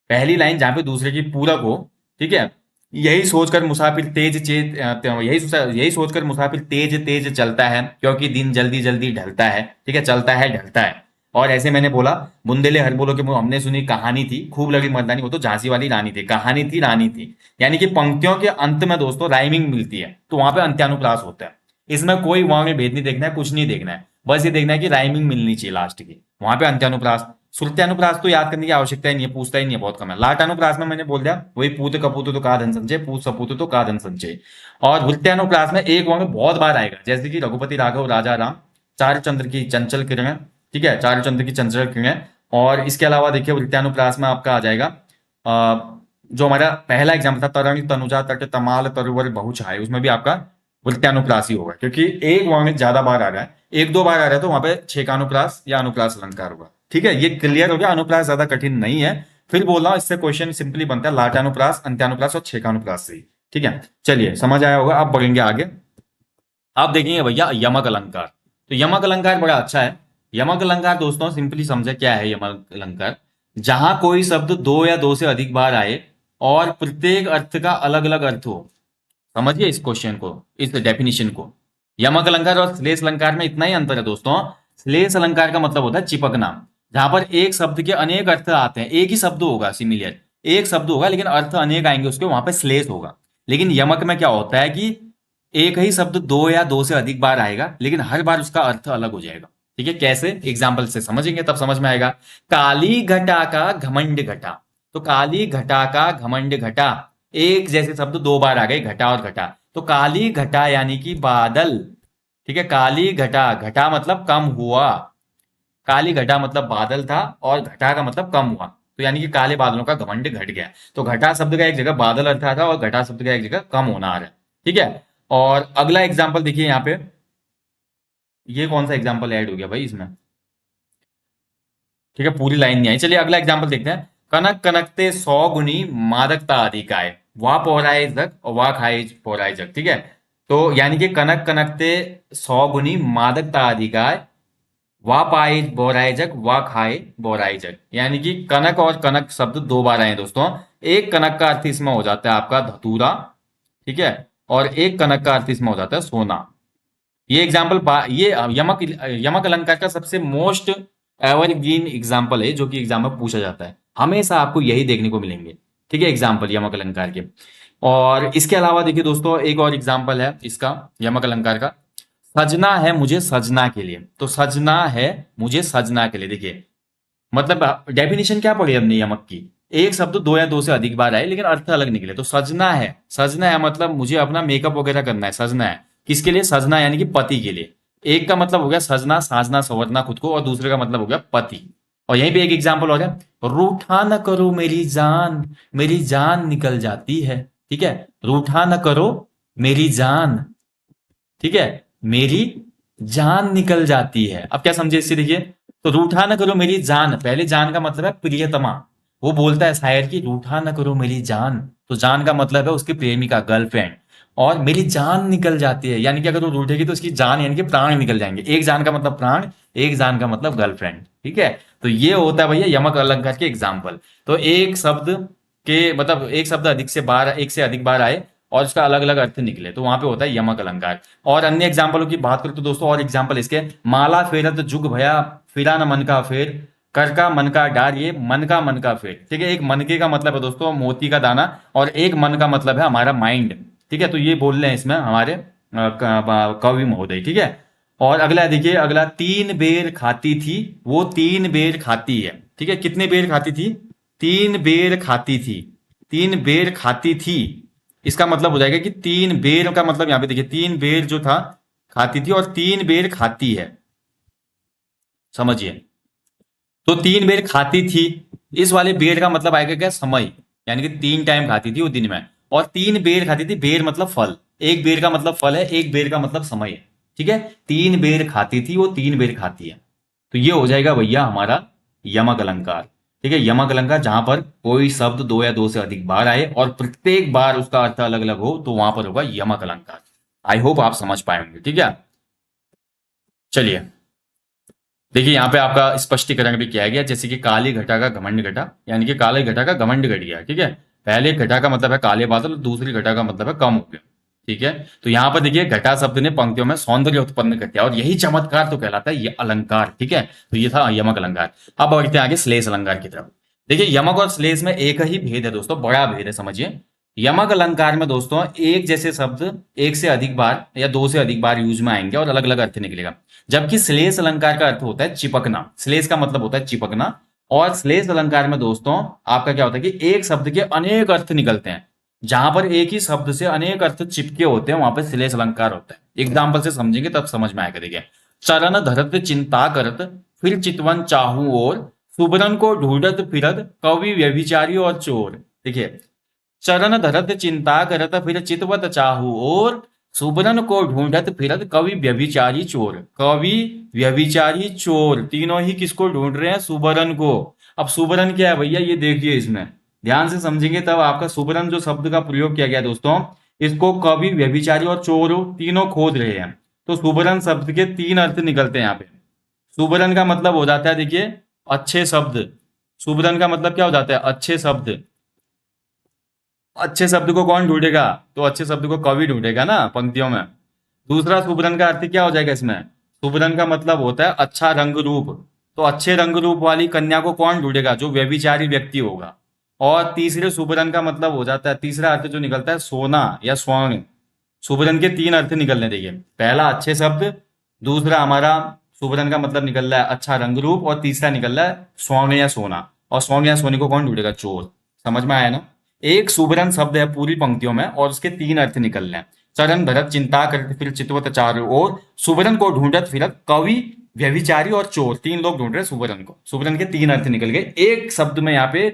पहली लाइन जहां पे दूसरे की पूरक हो। ठीक है, यही सोचकर मुसाफिर यही सोचकर मुसाफिर तेज तेज चलता है क्योंकि दिन जल्दी जल्दी ढलता है। ठीक है, चलता है ढलता है। और ऐसे मैंने बोला बुंदेले हर बोलो के मुंह हमने सुनी कहानी थी, खूब लगी मर्दानी वो तो झांसी वाली रानी थी, कहानी थी रानी थी। यानी कि पंक्तियों के अंत में दोस्तों राइमिंग मिलती है, तो वहां पे अंत्यानुप्रास होता है। इसमें कोई वर्ण भेद नहीं देखना है, कुछ नहीं देखना है, बस ये देखना है कि राइमिंग मिलनी चाहिए लास्ट की, वहां पे अंत्यानुप्रास। श्रुत्यानुप्रास तो याद करने की आवश्यकता ही नहीं है, पूछता ही नहीं है, बहुत कम है। लाटानुप्रास में मैंने बोल दिया वही पूत कपूत तो का धन संचय, पूत सपूत तो का धन संचय। और वृत्यानुप्रास में एक वर्ण बहुत बार आएगा, जैसे कि रघुपति राघव राजा राम, चारुचंद्र की चंचल किरणें। ठीक है, चारुचंद्र की चंचल किरणें। और इसके अलावा देखिए वृत्यानुप्रास में आपका आ जाएगा जो हमारा पहला एग्जाम्पल था, तरणी तनुजा तट तमाल तरुवर बहुछाय, उसमें भी आपका वृत्यानुप्रास ही होगा, क्योंकि एक वर्ण ज्यादा बार आ रहा है, एक दो बार आ रहा है, तो वहां पे छेकानुप्रास या अनुप्रास अलंकार होगा। ठीक है, ये क्लियर हो गया, अनुप्रास ज्यादा कठिन नहीं है। फिर बोल रहा हूं, इससे क्वेश्चन सिंपली बनता है लाटानुप्रास, अंत्यानुप्रास और छेकानुप्रास से ही। ठीक है, चलिए समझ आया होगा, अब बढ़ेंगे आगे। आप देखेंगे भैया यमक अलंकार। तो यमक अलंकार बड़ा अच्छा है। यमक अलंकार दोस्तों सिंपली समझे क्या है यमक अलंकार। जहां कोई शब्द दो या दो से अधिक बार आए और प्रत्येक अर्थ का अलग अलग अर्थ हो। समझिए इस क्वेश्चन को, इस डेफिनेशन को। यमक अलंकार और श्लेष अलंकार में इतना ही अंतर है दोस्तों। श्लेष अलंकार का मतलब होता है चिपकना, जहां पर एक शब्द के अनेक अर्थ आते हैं, एक ही शब्द होगा सिमिलर, एक शब्द होगा लेकिन अर्थ अनेक आएंगे उसके, वहां पे श्लेष होगा। लेकिन यमक में क्या होता है कि एक ही शब्द दो या दो से अधिक बार आएगा लेकिन हर बार उसका अर्थ अलग हो जाएगा। ठीक है, कैसे एग्जाम्पल से समझेंगे तब समझ में आएगा। काली घटा का घमंड घटा। तो काली घटा का घमंड घटा, एक जैसे शब्द दो बार आ गए, घटा और घटा। तो काली घटा यानी कि बादल। ठीक है, काली घटा, घटा मतलब कम हुआ। काली घटा मतलब बादल था और घटा का मतलब कम हुआ, तो यानी कि काले बादलों का घमंड घट गया। तो घटा शब्द का एक जगह बादल अर्थ आता है और घटा शब्द का एक जगह कम होना आ रहा है। ठीक है, और अगला एग्जाम्पल देखिए यहाँ पे, ये कौन सा एग्जाम्पल ऐड हो गया भाई इसमें। ठीक है, पूरी लाइन नहीं आई। चलिए अगला एग्जाम्पल देखते हैं। कनक कनकते 100 गुनी मादकता अधिकाय, वाह पौराए जग और वाह खाए पौराए जग। ठीक है, तो यानी कि कनक कनकते 100 गुनी मादकता अधिकाय, वाह पाए बोराए जग वाह खाए बोराए जग। यानी कि कनक और कनक शब्द दो बार आए हैं दोस्तों। एक कनक का अर्थ इसमें हो जाता है आपका धतूरा, ठीक है, और एक कनक का अर्थ इसमें हो जाता है सोना। ये एग्जाम्पल, ये यमक यमक अलंकार का सबसे मोस्ट एवरग्रीन एग्जाम्पल है जो कि एग्जाम में पूछा जाता है। हमेशा आपको यही देखने को मिलेंगे। ठीक है, एग्जाम्पल यमक अलंकार के। और इसके अलावा देखिए दोस्तों एक और एग्जाम्पल है इसका, यमक अलंकार का। सजना है मुझे सजना के लिए। तो सजना है मुझे सजना के लिए, देखिए मतलब डेफिनेशन क्या पढ़ी हमने यमक की। एक शब्द दो या दो से अधिक बार आए लेकिन अर्थ अलग निकले। तो सजना है, सजना है मतलब मुझे अपना मेकअप वगैरह करना है, सजना है। किसके लिए? सजना यानी कि पति के लिए। एक का मतलब हो गया सजना, साजना, संवरना खुद को, और दूसरे का मतलब हो गया पति। और यहीं पे एक एग्जाम्पल और है, रूठा न करो मेरी जान निकल जाती है। ठीक है, रूठा न करो मेरी जान, ठीक है, मेरी जान निकल जाती है। अब क्या समझे इससे, देखिए। तो रूठा न करो मेरी जान, पहले जान का मतलब है प्रियतमा। वो बोलता है शायर की रूठा न करो मेरी जान, तो जान का मतलब है उसकी प्रेमिका, गर्लफ्रेंड। और मेरी जान निकल जाती है यानी कि अगर वो रूठेगी तो उसकी जान यानी कि प्राण निकल जाएंगे। एक जान का मतलब प्राण, एक जान का मतलब गर्लफ्रेंड। ठीक है, तो ये होता है भैया यमक अलंकार के एग्जाम्पल। तो एक शब्द के मतलब एक शब्द अधिक से बार, एक से अधिक बार आए और उसका अलग अलग अर्थ निकले तो वहां पे होता है यमक अलंकार। और अन्य एग्जाम्पलों की बात करूं तो दोस्तों और एग्जाम्पल इसके, माला फेरत जुग भया फिरा न मन का फेर, कर का मन का डार, ये मन का फेर। ठीक है, एक मनके का मतलब है दोस्तों मोती का दाना, और एक मन का मतलब है हमारा माइंड। ठीक है, तो ये बोल रहे हैं इसमें हमारे कवि महोदय। ठीक है, और अगला देखिए, अगला तीन बेर खाती थी वो तीन बेर खाती है। ठीक है, कितने बेर खाती थी? तीन बेर खाती थी, तीन बेर खाती थी। इसका मतलब हो जाएगा कि तीन बेर का मतलब यहां पे देखिए, तीन बेर जो था खाती थी और तीन बेर खाती है, समझिए। तो तीन बेर खाती थी, इस वाले बेर का मतलब आएगा क्या? समय, यानी कि तीन टाइम खाती थी वो दिन में। और तीन बेर खाती थी, बेर मतलब फल, एक बेर का मतलब फल है, एक बेर का मतलब समय है। ठीक है, तीन बेर खाती थी वो तीन बेर खाती है। तो ये हो जाएगा भैया हमारा यमक अलंकार। ठीक है, यमक अलंकार जहां पर कोई शब्द दो या दो से अधिक बार आए और प्रत्येक बार उसका अर्थ अलग अलग हो तो वहां पर होगा यमक अलंकार। आई होप आप समझ पाएंगे। ठीक है, चलिए देखिए यहाँ पे आपका स्पष्टीकरण भी किया गया, जैसे कि काली घटा का घमंड घटा, यानी कि काली घटा का घमंड घट गया। ठीक है, पहले घटा का मतलब है काले बादल, दूसरी घटा का मतलब है कम हो गया। ठीक है, तो यहाँ पर देखिए घटा शब्द ने पंक्तियों में सौंदर्य उत्पन्न कर दिया और यही चमत्कार तो कहलाता है ये अलंकार। ठीक है, तो ये था यमक अलंकार। अब बढ़ते हैं आगे श्लेष अलंकार की तरफ। देखिए यमक और श्लेष में एक ही भेद है दोस्तों, बड़ा भेद है, समझिए। यमक अलंकार में दोस्तों एक जैसे शब्द एक से अधिक बार या दो से अधिक बार यूज में आएंगे और अलग अलग अर्थ निकलेगा। जबकि श्लेष अलंकार का अर्थ होता है चिपकना, श्लेष का मतलब होता है चिपकना। और श्लेष अलंकार में दोस्तों आपका क्या होता है कि एक शब्द के अनेक अर्थ निकलते हैं। जहां पर एक ही शब्द से अनेक अर्थ चिपके होते हैं वहां पर श्लेष अलंकार होता है। एग्जाम्पल से समझेंगे तब समझ में आएगा। देखिए, चरण धरत चिंता करत फिर चितवन चाहू और, सुबरन को ढूंढत फिरत कवि व्यभिचारी और चोर। देखिए, चरण धरत चिंता करत फिर चितवत चाहू और, सुबरन को ढूंढत फिरत कवि व्यभिचारी चोर। कवि व्यभिचारी चोर तीनों ही किसको ढूंढ रहे हैं? सुबरन को। अब सुबरन क्या है भैया, ये देखिए इसमें ध्यान से समझेंगे तब आपका सुबरन जो शब्द का प्रयोग किया गया दोस्तों, इसको कवि व्यभिचारी और चोर तीनों खोज रहे हैं। तो सुबरन शब्द के तीन अर्थ निकलते हैं यहाँ पे। सुबरन का मतलब हो जाता है देखिए अच्छे शब्द। सुबरन का मतलब क्या हो जाता है? अच्छे शब्द। अच्छे शब्द को कौन ढूंढेगा? तो अच्छे शब्द को कवि ढूंढेगा ना पंक्तियों में। दूसरा सुबरन का अर्थ क्या हो जाएगा इसमें? सुबरन का मतलब होता है अच्छा रंग रूप। तो अच्छे रंग रूप वाली कन्या को कौन ढूंढेगा? जो व्यभिचारी व्यक्ति होगा। और तीसरे सुबरन का मतलब हो जाता है, तीसरा अर्थ जो निकलता है सोना या स्वर्ण। सुबरन के तीन अर्थ निकलने देखिए, पहला अच्छे शब्द, दूसरा हमारा सुबरन का मतलब निकल रहा है अच्छा रंग रूप, और तीसरा निकल रहा है स्वर्ण या सोना। और स्वर्ण या सोने को कौन ढूंढेगा? चोर। समझ में आया ना? एक सुबरन शब्द है पूरी पंक्तियों में और उसके तीन अर्थ निकल रहे हैं। चरण धरत चिंता करत फिर चितवत चारों ओर, सुबरन को ढूंढत फिरत कवि व्यभिचारी और चोर, तीन लोग ढूंढ रहे हैं सुबरन को। सुबरन के तीन अर्थ निकल गए, एक शब्द में यहाँ पे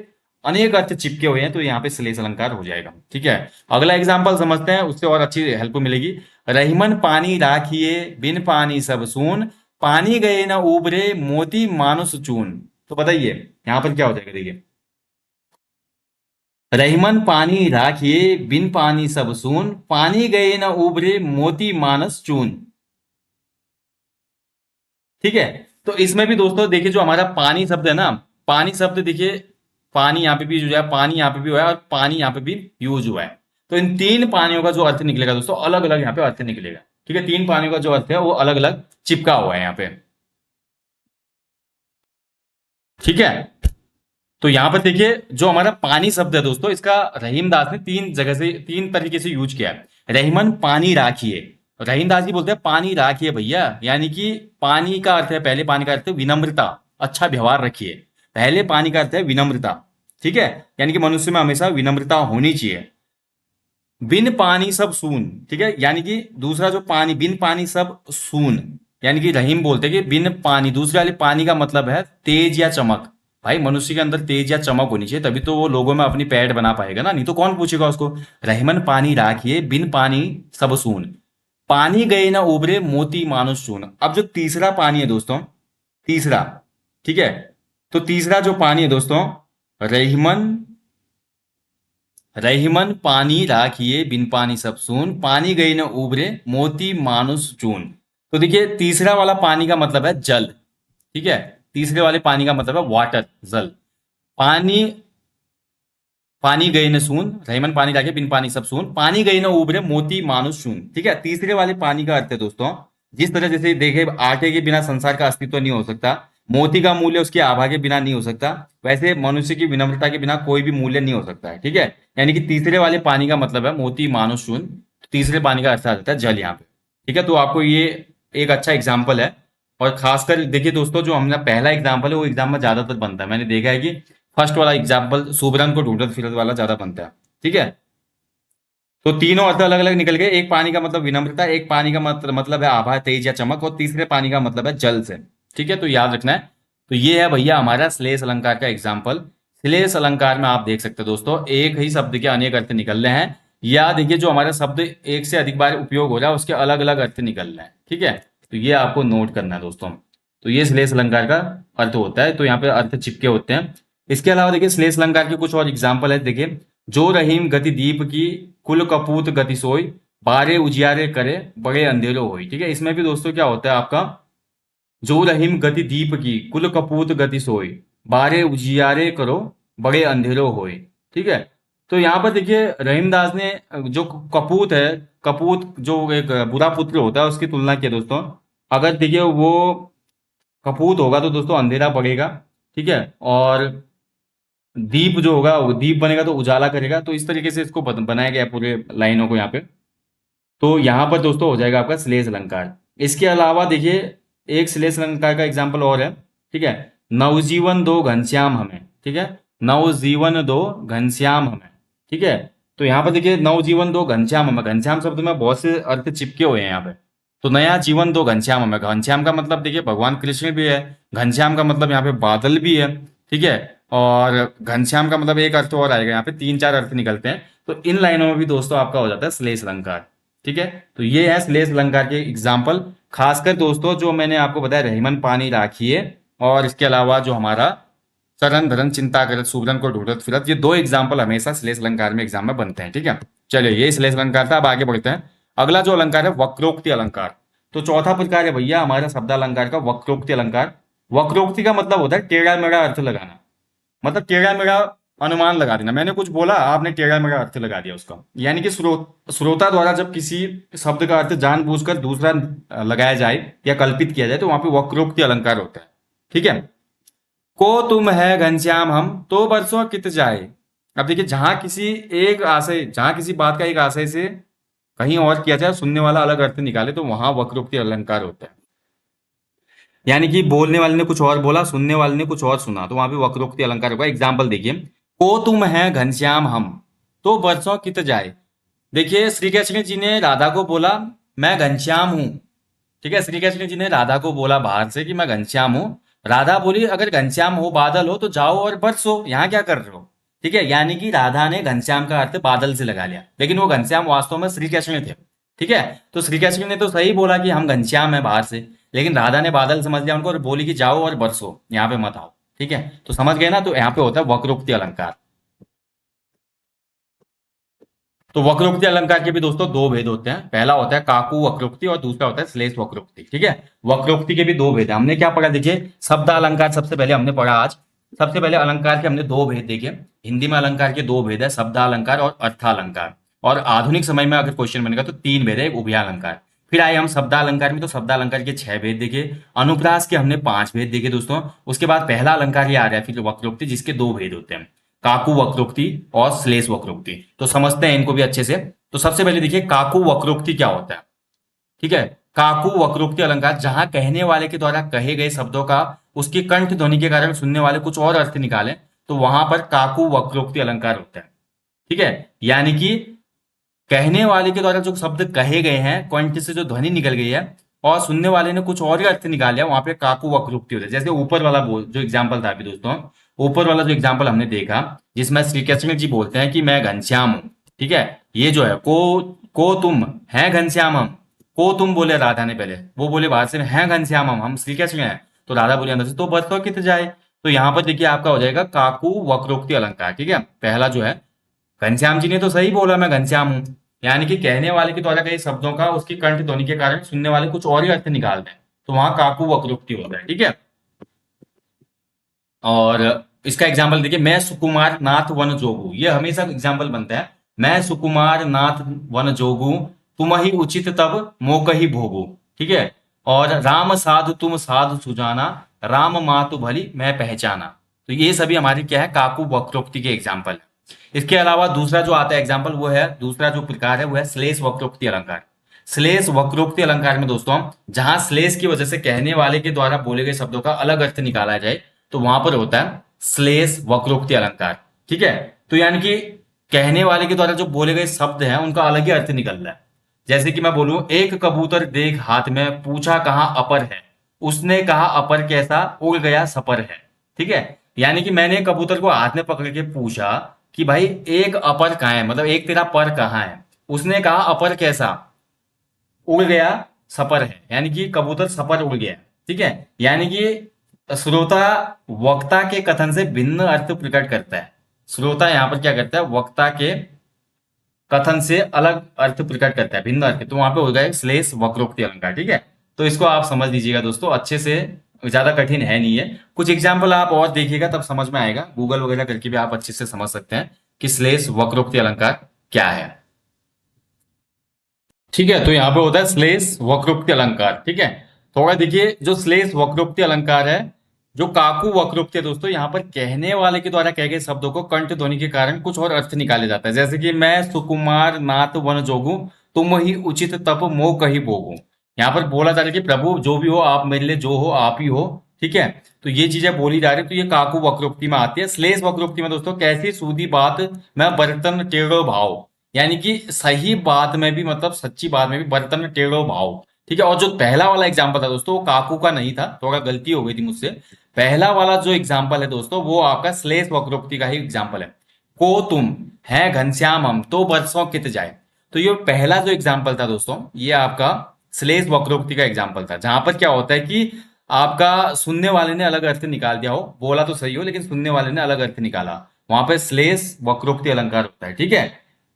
अनेक अर्थ चिपके हुए हैं, तो यहाँ पे श्लेष अलंकार हो जाएगा। ठीक है, अगला एग्जाम्पल समझते हैं, उससे और अच्छी हेल्प मिलेगी। रहीमन पानी राखिए बिन पानी सब सून, पानी गए न उबरे मोती मानुष चून। तो बताइए यहाँ पर क्या हो जाएगा? देखिए, रहीमन पानी राखिए बिन पानी सब सून, पानी गए न उबरे मोती मानस चून। ठीक है, तो इसमें भी दोस्तों देखिए जो हमारा पानी शब्द है ना, पानी शब्द देखिए, पानी यहाँ पे भी यूज हुआ है, पानी यहाँ पे भी हुआ है, और पानी यहाँ पे भी यूज हुआ है। तो इन तीन पानियों का जो अर्थ निकलेगा दोस्तों, अलग अलग यहाँ पे अर्थ निकलेगा। ठीक है, तीन पानियों का जो अर्थ है वो अलग अलग चिपका हुआ है यहाँ पे। ठीक है, तो यहां पर देखिए जो हमारा पानी शब्द है दोस्तों, इसका रहीमदास ने तीन जगह से, तीन तरीके से यूज किया है। रहीमन पानी राखिए, रहीमदास जी बोलते हैं पानी राखिए भैया, यानी कि पानी का अर्थ है, पहले पानी का अर्थ है विनम्रता, अच्छा व्यवहार रखिए। पहले पानी का अर्थ है विनम्रता। ठीक है, यानी कि मनुष्य में हमेशा विनम्रता होनी चाहिए। बिन पानी सब सून, ठीक है, यानी कि दूसरा जो पानी, बिन पानी सब सून, यानी कि रहीम बोलते हैं कि बिन पानी, दूसरे वाले पानी का मतलब है तेज या चमक। भाई मनुष्य के अंदर तेज या चमक होनी चाहिए, तभी तो वो लोगों में अपनी पैठ बना पाएगा ना, नहीं तो कौन पूछेगा उसको। रहमन पानी राखिए बिन पानी सब सून, पानी गए ना उबरे मोती मानुष चून। अब जो तीसरा पानी है दोस्तों, तीसरा, ठीक है, तो तीसरा जो पानी है दोस्तों, रहीमन, रहीमन पानी राखिए बिन पानी सब सून, पानी गई न उबरे मोती मानुष चून। तो देखिए तीसरा वाला पानी का मतलब है जल। ठीक है, तीसरे वाले पानी का मतलब है वाटर, जल। पानी, पानी गई न सून, रहीमन पानी राखिए बिन पानी सब सून, पानी गई न उबरे मोती मानुष चून। ठीक है, तीसरे वाले पानी का अर्थ है दोस्तों, जिस तरह जैसे देखे आटे के बिना संसार का अस्तित्व नहीं हो सकता, मोती का मूल्य उसके आभा के बिना नहीं हो सकता, वैसे मनुष्य की विनम्रता के बिना कोई भी मूल्य नहीं हो सकता है। ठीक है, यानी कि तीसरे वाले पानी का मतलब है मोती मानुष चून, तीसरे पानी का अर्थ आ जाता है जल यहाँ पे। ठीक है, तो आपको ये एक अच्छा एग्जाम्पल है। और खासकर देखिए दोस्तों, जो हमने पहला एग्जाम्पल है वो एग्जाम में ज्यादातर बनता है, मैंने देखा है कि फर्स्ट वाला एग्जाम्पल सुबरन को ढूंढत फिरत वाला ज्यादा बनता है। ठीक है, तो तीनों अर्थ अलग अलग निकल गए, एक पानी का मतलब विनम्रता, एक पानी का मतलब है आभा, तेज या चमक, और तीसरे पानी का मतलब है जल से। ठीक है, तो याद रखना है। तो ये है भैया हमारा श्लेष अलंकार का एग्जाम्पल। श्लेष अलंकार में आप देख सकते हो दोस्तों, एक ही शब्द के अनेक अर्थ निकल रहे हैं, या देखिए जो हमारा शब्द एक से अधिक बार उपयोग हो रहा है उसके अलग अलग अर्थ निकल रहे हैं। ठीक है, तो ये आपको नोट करना है दोस्तों। तो ये श्लेष अलंकार का अर्थ होता है, तो यहाँ पे अर्थ चिपके होते हैं। इसके अलावा देखिए श्लेष अलंकार के कुछ और एग्जाम्पल है। देखिए, जो रहीम गति दीप की, कुल कपूत गति सोई, बारे उजियारे करे बड़े अंधेरो होई। ठीक है, इसमें भी दोस्तों क्या होता है आपका, जो रहीम गति दीप की, कुल कपूत गति सोई, बारे उजियारे करो बड़े अंधेरो होई। ठीक है, तो यहाँ पर देखिए रहीमदास ने जो कपूत है, कपूत जो एक बुरा पुत्र होता है उसकी तुलना की है दोस्तों। अगर देखिए वो कपूत होगा तो दोस्तों अंधेरा पड़ेगा। ठीक है, और दीप जो होगा, वो दीप बनेगा तो उजाला करेगा। तो इस तरीके से इसको बनाया गया है पूरे लाइनों को यहाँ पे। तो यहाँ पर दोस्तों हो जाएगा आपका श्लेष अलंकार। इसके अलावा देखिए एक श्लेष अलंकार का एग्जाम्पल और है। ठीक है, नवजीवन दो घनश्याम हमें। ठीक है, नवजीवन दो घनश्याम हमें। ठीक है, तो यहाँ पर देखिए नवजीवन दो घनश्याम हमें, घनश्याम शब्द में बहुत से अर्थ चिपके हुए हैं यहाँ पे। तो नया जीवन दो घनश्याम हमें, घनश्याम का मतलब देखिए भगवान कृष्ण भी है, घनश्याम का मतलब यहाँ पे बादल भी है। ठीक है, और घनश्याम का मतलब एक अर्थ और आएगा, यहाँ पे तीन चार अर्थ निकलते हैं। तो इन लाइनों में भी दोस्तों आपका हो जाता है श्लेष अलंकार। ठीक है, तो ये है श्लेष अलंकार के एग्जाम्पल। खासकर दोस्तों जो मैंने आपको बताया, रहीमन पानी राखिए, और इसके अलावा जो हमारा चरण धरन चिंता करत सुबरन को ढूंढत फिरत, ये दो एग्जाम्पल हमेशा श्लेष अलंकार में एग्जाम में बनते हैं। ठीक है, चलिए ये श्लेष अलंकार था, अब आगे बढ़ते हैं। अगला जो अलंकार है वक्रोक्ति अलंकार। तो चौथा प्रकार है भैया हमारा शब्दालंकार का वक्रोक्ति अलंकार। वक्रोक्ति का मतलब होता है टेढ़ा मेढ़ा अर्थ लगाना, मतलब टेढ़ा मेढ़ा अनुमान लगा देना। मैंने कुछ बोला, आपने टेढ़ा मेढ़ा अर्थ लगा दिया उसका। यानी कि श्रोता द्वारा जब किसी शब्द का अर्थ जानबूझकर दूसरा लगाया जाए या कल्पित किया जाए तो वहां पे वक्रोक्ति अलंकार होता है। ठीक है। को तुम है घनश्याम हम तो बरसों कित जाए। अब देखिए, जहां किसी बात का एक आशय से कहीं और किया जाए, सुनने वाला अलग अर्थ निकाले, तो वहां वक्रोक्ति अलंकार होता है। यानी कि बोलने वाले ने कुछ और बोला, सुनने वाले ने कुछ और सुना, तो वहां पे वक्रोक्ति अलंकार होगा। एग्जाम्पल देखिए, को तुम है घनश्याम हम तो बरसों कित जाए। देखिए, श्री कृष्ण जी ने राधा को बोला मैं घनश्याम हूं। ठीक है, श्री कृष्ण जी ने राधा को बोला बाहर से कि मैं घनश्याम हूं। राधा बोली अगर घनश्याम हो बादल हो तो जाओ और बरसो, यहाँ क्या कर रहे हो। ठीक है, यानी कि राधा ने घनश्याम का अर्थ बादल से लगा लिया, लेकिन वो घनश्याम वास्तव में श्री कृष्ण थे। ठीक है, तो श्री कृष्ण ने तो सही बोला कि हम घनश्याम है बाहर से, लेकिन राधा ने बादल समझ लिया उनको और बोली कि जाओ और बरसो, यहाँ पे मत आओ। ठीक है, तो समझ गए ना, तो यहाँ पे होता है वक्रोक्ति अलंकार। तो वक्रोक्ति अलंकार के भी दोस्तों दो भेद होते हैं। पहला होता है काकू वक्रोक्ति और दूसरा होता है श्लेष वक्रोक्ति। ठीक है, वक्रोक्ति के भी दो भेद है। हमने क्या पढ़ा, देखिए शब्द अलंकार सबसे पहले हमने पढ़ा आज। सबसे पहले अलंकार के हमने दो भेद देखे। हिंदी में अलंकार के दो भेद है, शब्द अलंकार और अर्थालंकार। और आधुनिक समय में अगर क्वेश्चन बनेगा तो तीन भेद है, एक उभयालंकार। फिर आए हम शब्दालंकार में, तो शब्दालंकार के 6 भेद देखे। अनुप्रास के हमने 5 भेद देखे दोस्तों। उसके बाद पहला अलंकार ये आ रहा है फिर वक्रोक्ति, जिसके दो भेद होते हैं, काकू वक्रोक्ति और श्लेष वक्रोक्ति। तो समझते हैं इनको भी अच्छे से। तो सबसे पहले देखिए काकू वक्रोक्ति क्या होता है। ठीक है, काकू वक्रोक्ति अलंकार जहां कहने वाले के द्वारा कहे गए शब्दों का उसकी कंठ ध्वनि के कारण सुनने वाले कुछ और अर्थ निकाले, तो वहां पर काकू वक्रोक्ति अलंकार होता है। ठीक है, यानी कि कहने वाले के द्वारा जो शब्द कहे गए हैं, कंठ से जो ध्वनि निकल गई है और सुनने वाले ने कुछ और ही अर्थ निकाल लिया, वहां पे काकू वक्रोक्ति होता है। जैसे ऊपर वाला बोल जो एग्जाम्पल था अभी दोस्तों, ऊपर वाला जो एग्जाम्पल हमने देखा जिसमें श्री कृष्ण जी बोलते हैं कि मैं घनश्याम हूं। ठीक है, ये जो है को तुम है घनश्याम हम, को तुम बोले राधा ने पहले, वो बोले बाहर से है घनश्याम हम श्री कृष्ण हैं, तो राधा बोली अंदर से तो बरसों कित जाए। तो यहाँ पर देखिए आपका हो जाएगा काकू वक्रोक्ति अलंकार। ठीक है, पहला जो है घनश्याम जी ने तो सही बोला मैं घनश्याम हूं, यानी कि कहने वाले के द्वारा कई शब्दों का उसकी कंठ ध्वनि के कारण सुनने वाले कुछ और ही अर्थ निकाल दें, तो वहां काकू वक्रोक्ति होता है। ठीक है, और इसका एग्जाम्पल देखिए, मैं सुकुमार नाथ वन जोगू, ये हमेशा एग्जाम्पल बनता है। मैं सुकुमार नाथ वन जोगू, तुम ही उचित तब मोक ही भोगू। ठीक है, और राम साधु तुम साधु सुजाना, राम मातु भली मैं पहचाना। तो ये सभी हमारे क्या है, काकू वक्रोक्ति के एग्जाम्पल है। इसके अलावा दूसरा जो आता है एग्जाम्पल, वो है दूसरा जो प्रकार है वो है श्लेष वक्रोक्ति अलंकार। श्लेष वक्रोक्ति अलंकार में दोस्तों जहां श्लेष की वजह से कहने वाले के द्वारा बोले गए शब्दों का अलग अर्थ निकाला जाए, तो वहां पर होता है श्लेष वक्रोक्ति अलंकार। ठीक है, तो यानी कि कहने वाले के द्वारा जो बोले गए शब्द हैं उनका अलग ही अर्थ निकल रहा है। जैसे कि मैं बोलूं, एक कबूतर देख हाथ में पूछा कहाँ अपर है, उसने कहा अपर कैसा उड़ गया सपर है। ठीक है, यानी कि मैंने कबूतर को हाथ में पकड़ के पूछा कि भाई एक अपर कहाँ है, मतलब एक तेरा पर कहाँ है। उसने कहा अपर कैसा उड़ गया सपर है, यानी कि कबूतर सपर उड़ गया। ठीक है, यानी कि श्रोता वक्ता के कथन से भिन्न अर्थ प्रकट करता है। श्रोता यहाँ पर क्या करता है, वक्ता के कथन से अलग अर्थ प्रकट करता है, भिन्न अर्थ, तो वहां पे हो जाएगा श्लेष वक्रोक्ति अलंकार। ठीक है, तो इसको आप समझ लीजिएगा दोस्तों अच्छे से, ज्यादा कठिन है नहीं है। कुछ एग्जाम्पल आप और देखिएगा तब समझ में आएगा, गूगल वगैरह करके भी आप अच्छे से समझ सकते हैं कि श्लेष वक्रोक्ति अलंकार क्या है। ठीक है, तो यहाँ पे होता है श्लेष वक्रोक्ति अलंकार। ठीक है, थोड़ा देखिए, जो श्लेष वक्रोक्ति अलंकार है, जो काकू वक्रोक्ति है दोस्तों, यहाँ पर कहने वाले के द्वारा कहे गए शब्दों को कंठ ध्वनि के कारण कुछ और अर्थ निकाले जाता है। जैसे कि मैं सुकुमार नाथ वन जोगू, तुम ही उचित तप मोह कही भोगू। यहाँ पर बोला जा रहा है कि प्रभु जो भी हो आप मेरे लिए जो हो आप ही हो। ठीक है, तो ये चीजें बोली जा रही है, तो ये काकू वक्रोक्ति में आती है। श्लेष वक्रोक्ति में दोस्तों कैसी सूदी बात मैं बर्तन टेढ़ो भाव, यानी कि सही बात में भी, मतलब सच्ची बात में भी बर्तन में टेढ़ो भाव। ठीक है, और जो पहला वाला एग्जाम्पल था दोस्तों वो काकू का नहीं था, थोड़ा गलती हो गई थी मुझसे। पहला वाला जो एग्जाम्पल है दोस्तों वो आपका श्लेष वक्रोक्ति का ही एग्जाम्पल है। को तुम है घनश्याम हम तो बरसों कित जाए। तो ये पहला जो एग्जाम्पल था दोस्तों ये आपका श्लेष वक्रोक्ति का एग्जाम्पल था, जहां पर क्या होता है कि आपका सुनने वाले ने अलग अर्थ निकाल दिया हो, बोला तो सही हो लेकिन सुनने वाले ने अलग अर्थ निकाला, वहां पे श्लेष वक्रोक्ति अलंकार होता है। ठीक है,